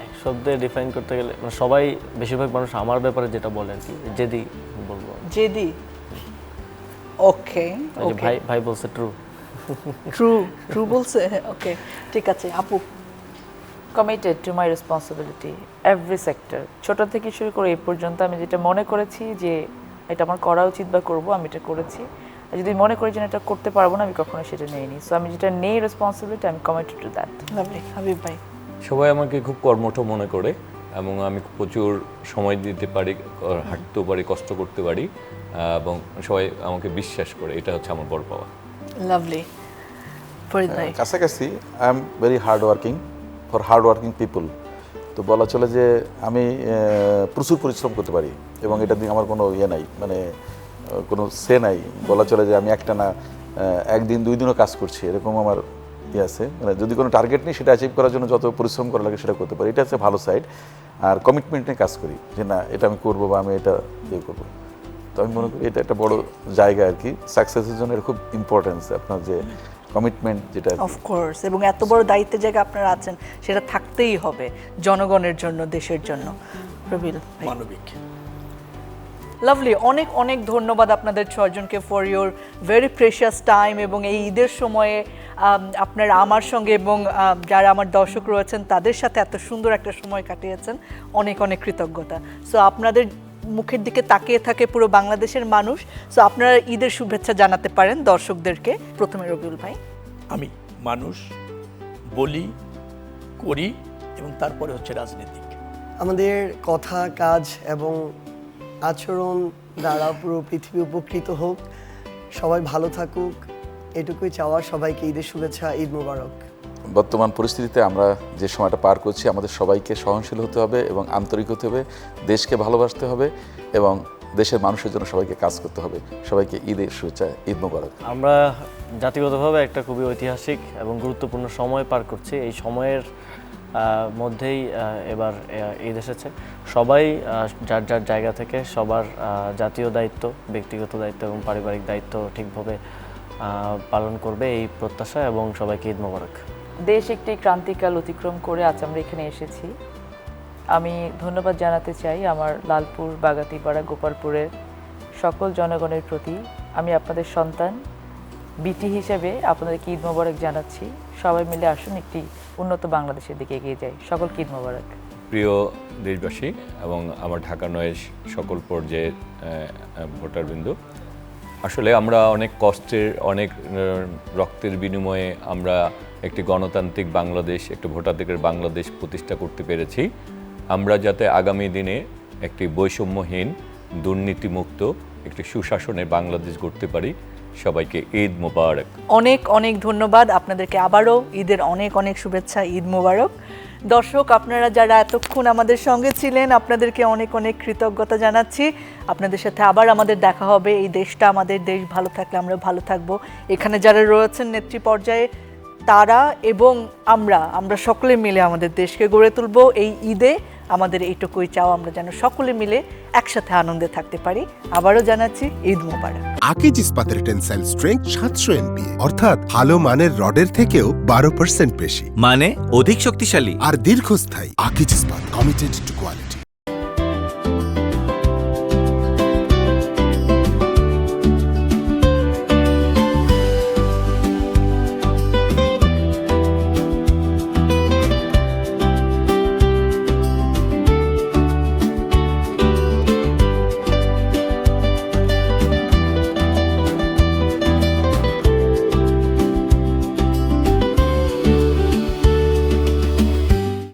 এক শব্দে ডিফাইন করতে গেলে মানে সবাই, বেশিরভাগ মানুষ আমার ব্যাপারে যেটা বলে আর কি, জেদি বলবো। জেদি, ওকে। ভাই বলছে ট্রু। ট্রু বলছে, ওকে, ঠিক আছে। আপু? Committed to my responsibility every sector. ছোট থেকে শুরু করে এই পর্যন্ত আমি যেটা মনে করেছি যে এটা আমার করা উচিত বা করবো, আমি এটা করেছি। আর যদি মনে করি যে এটা করতে পারবো না, আমি কখনো সেটা নেইনি। সো আমি যেটা নেই রেসপন্সিবিলিটি, আমি committed to that. Lovely. Habib ভাই? সবাই আমাকে খুব কর্মঠ মনে করে এবং আমি প্রচুর সময় দিতে পারি, হাঁটতেও পারি, কষ্ট করতে পারি এবং সবাই আমাকে বিশ্বাস করে, এটা হচ্ছে আমার বড় পাওয়া। লাভলি। ফরিদ ভাই? কাছাকাছি I am very hard working for hard working people. তো বলা চলে যে আমি প্রচুর পরিশ্রম করতে পারি এবং এটা দিয়ে আমার কোনো ইয়ে নাই, মানে কোনো সে নাই। বলা চলে যে আমি একটা না একদিন 2 দিনও কাজ করছি, এরকম আমার ইয়ে আছে। মানে যদি কোনো টার্গেট নেই, সেটা অ্যাচিভ করার জন্য যত পরিশ্রম করা লাগে সেটা করতে পারি, এটা হচ্ছে ভালো সাইড। আর কমিটমেন্ট নিয়ে কাজ করি যে না এটা আমি করবো বা আমি এটা ইয়ে করবো। তো আমি মনে করি এটা একটা বড় জায়গা আর কি, সাকসেসের জন্য এটা খুব ইম্পর্টেন্স, আপনার যে কমিটমেন্ট যেটা। অফকোর্স, এবং এত বড় দায়িত্বের জায়গা আপনারা আছেন, সেটা থাকতেই হবে জনগণের জন্য, দেশের জন্য। রবিল ভাই? মানবিক। লাভলি। অনেক অনেক ধন্যবাদ আপনাদের 6 জনকে for your very precious time, এবং এই ঈদের সময়ে আপনারা আমার সঙ্গে এবং যারা আমার দর্শক রয়েছেন তাদের সাথে এত সুন্দর একটা সময় কাটিয়েছেন। অনেক অনেক কৃতজ্ঞতা। সো আপনাদের মুখের দিকে তাকিয়ে থাকে পুরো বাংলাদেশের মানুষ। সো আপনারা ঈদের শুভেচ্ছা জানাতে পারেন দর্শকদেরকে। প্রথমে রবিউল ভাই। আমি মানুষ, বলি, করি এবং তারপরে হচ্ছে রাজনীতিক। আমাদের কথা, কাজ এবং আচরণ দ্বারা পুরো পৃথিবী উপকৃত হোক, সবাই ভালো থাকুক, এটুকুই চাওয়া। সবাইকে ঈদের শুভেচ্ছা, ঈদ মোবারক। বর্তমান পরিস্থিতিতে আমরা যে সময়টা পার করছি, আমাদের সবাইকে সহনশীল হতে হবে এবং আন্তরিক হতে হবে, দেশকে ভালোবাসতে হবে এবং দেশের মানুষের জন্য সবাইকে কাজ করতে হবে। সবাইকে ঈদের শুভেচ্ছা, ঈদ মোবারক। আমরা জাতিগতভাবে একটা খুবই ঐতিহাসিক এবং গুরুত্বপূর্ণ সময় পার করছি। এই সময়ের মধ্যেই এবার ঈদ এসেছে। সবাই যার যার জায়গা থেকে সবার জাতীয় দায়িত্ব, ব্যক্তিগত দায়িত্ব এবং পারিবারিক দায়িত্ব ঠিকভাবে পালন করবে, এই প্রত্যাশা, এবং সবাইকে ঈদ মোবারক। দেশ একটি ক্রান্তিকাল অতিক্রম করে আজ আমরা এখানে এসেছি। আমি ধন্যবাদ জানাতে চাই আমার লালপুর, বাগাতিপাড়া, গোপালপুরের সকল জনগণের প্রতি। আমি আপনাদের সন্তান, বিটি হিসেবে আপনাদেরকে ঈদ মোবারক জানাচ্ছি। সবাই মিলে আসুন একটি উন্নত বাংলাদেশের দিকে এগিয়ে যাই। সকলকে ঈদ মোবারক। প্রিয় দেশবাসী এবং আমার ঢাকা নয়ের সকল পর্যায়ের ভোটারবৃন্দ, আসলে আমরা অনেক কষ্টের, অনেক রক্তের বিনিময়ে আমরা একটি গণতান্ত্রিক বাংলাদেশ, একটি ভোটাধিকার বাংলাদেশ প্রতিষ্ঠা করতে পেরেছি। আমরা যাতে আগামী দিনে একটি বৈষম্যহীন, দুর্নীতিমুক্ত, একটি সুশাসনের বাংলাদেশ গড়তে পারি। সবাইকে ঈদ মোবারক। অনেক অনেক ধন্যবাদ আপনাদেরকে। আবারও ঈদের অনেক অনেক শুভেচ্ছা, ঈদ মোবারক। দর্শক আপনারা যারা এতক্ষণ আমাদের সঙ্গে ছিলেন আপনাদেরকে অনেক অনেক কৃতজ্ঞতা জানাচ্ছি। আপনাদের সাথে আবার আমাদের দেখা হবে। এই দেশটা আমাদের দেশ, ভালো থাকলে আমরা ভালো থাকবো। এখানে যারা রয়েছেন নেত্রী পর্যায়ে তারা এবং আমরা সকলে মিলে আমাদের দেশকে গড়ে তুলবো। এই ঈদে আমাদের এইটুকুই চাও, আমরা যেন সকলে মিলে একসাথে আনন্দে থাকতে পারি। আবারও জানাচ্ছি ঈদ মোবারক। আকিজ ইস্পাতের টেনসাইল স্ট্রেংথ 700 MPa, অর্থাৎ ভালো মানের রডের থেকেও 12% বেশি, মানে অধিক শক্তিশালী আর দীর্ঘস্থায়ী। আকিজ ইস্পাত, কমিটেড টু কোয়ালিটি।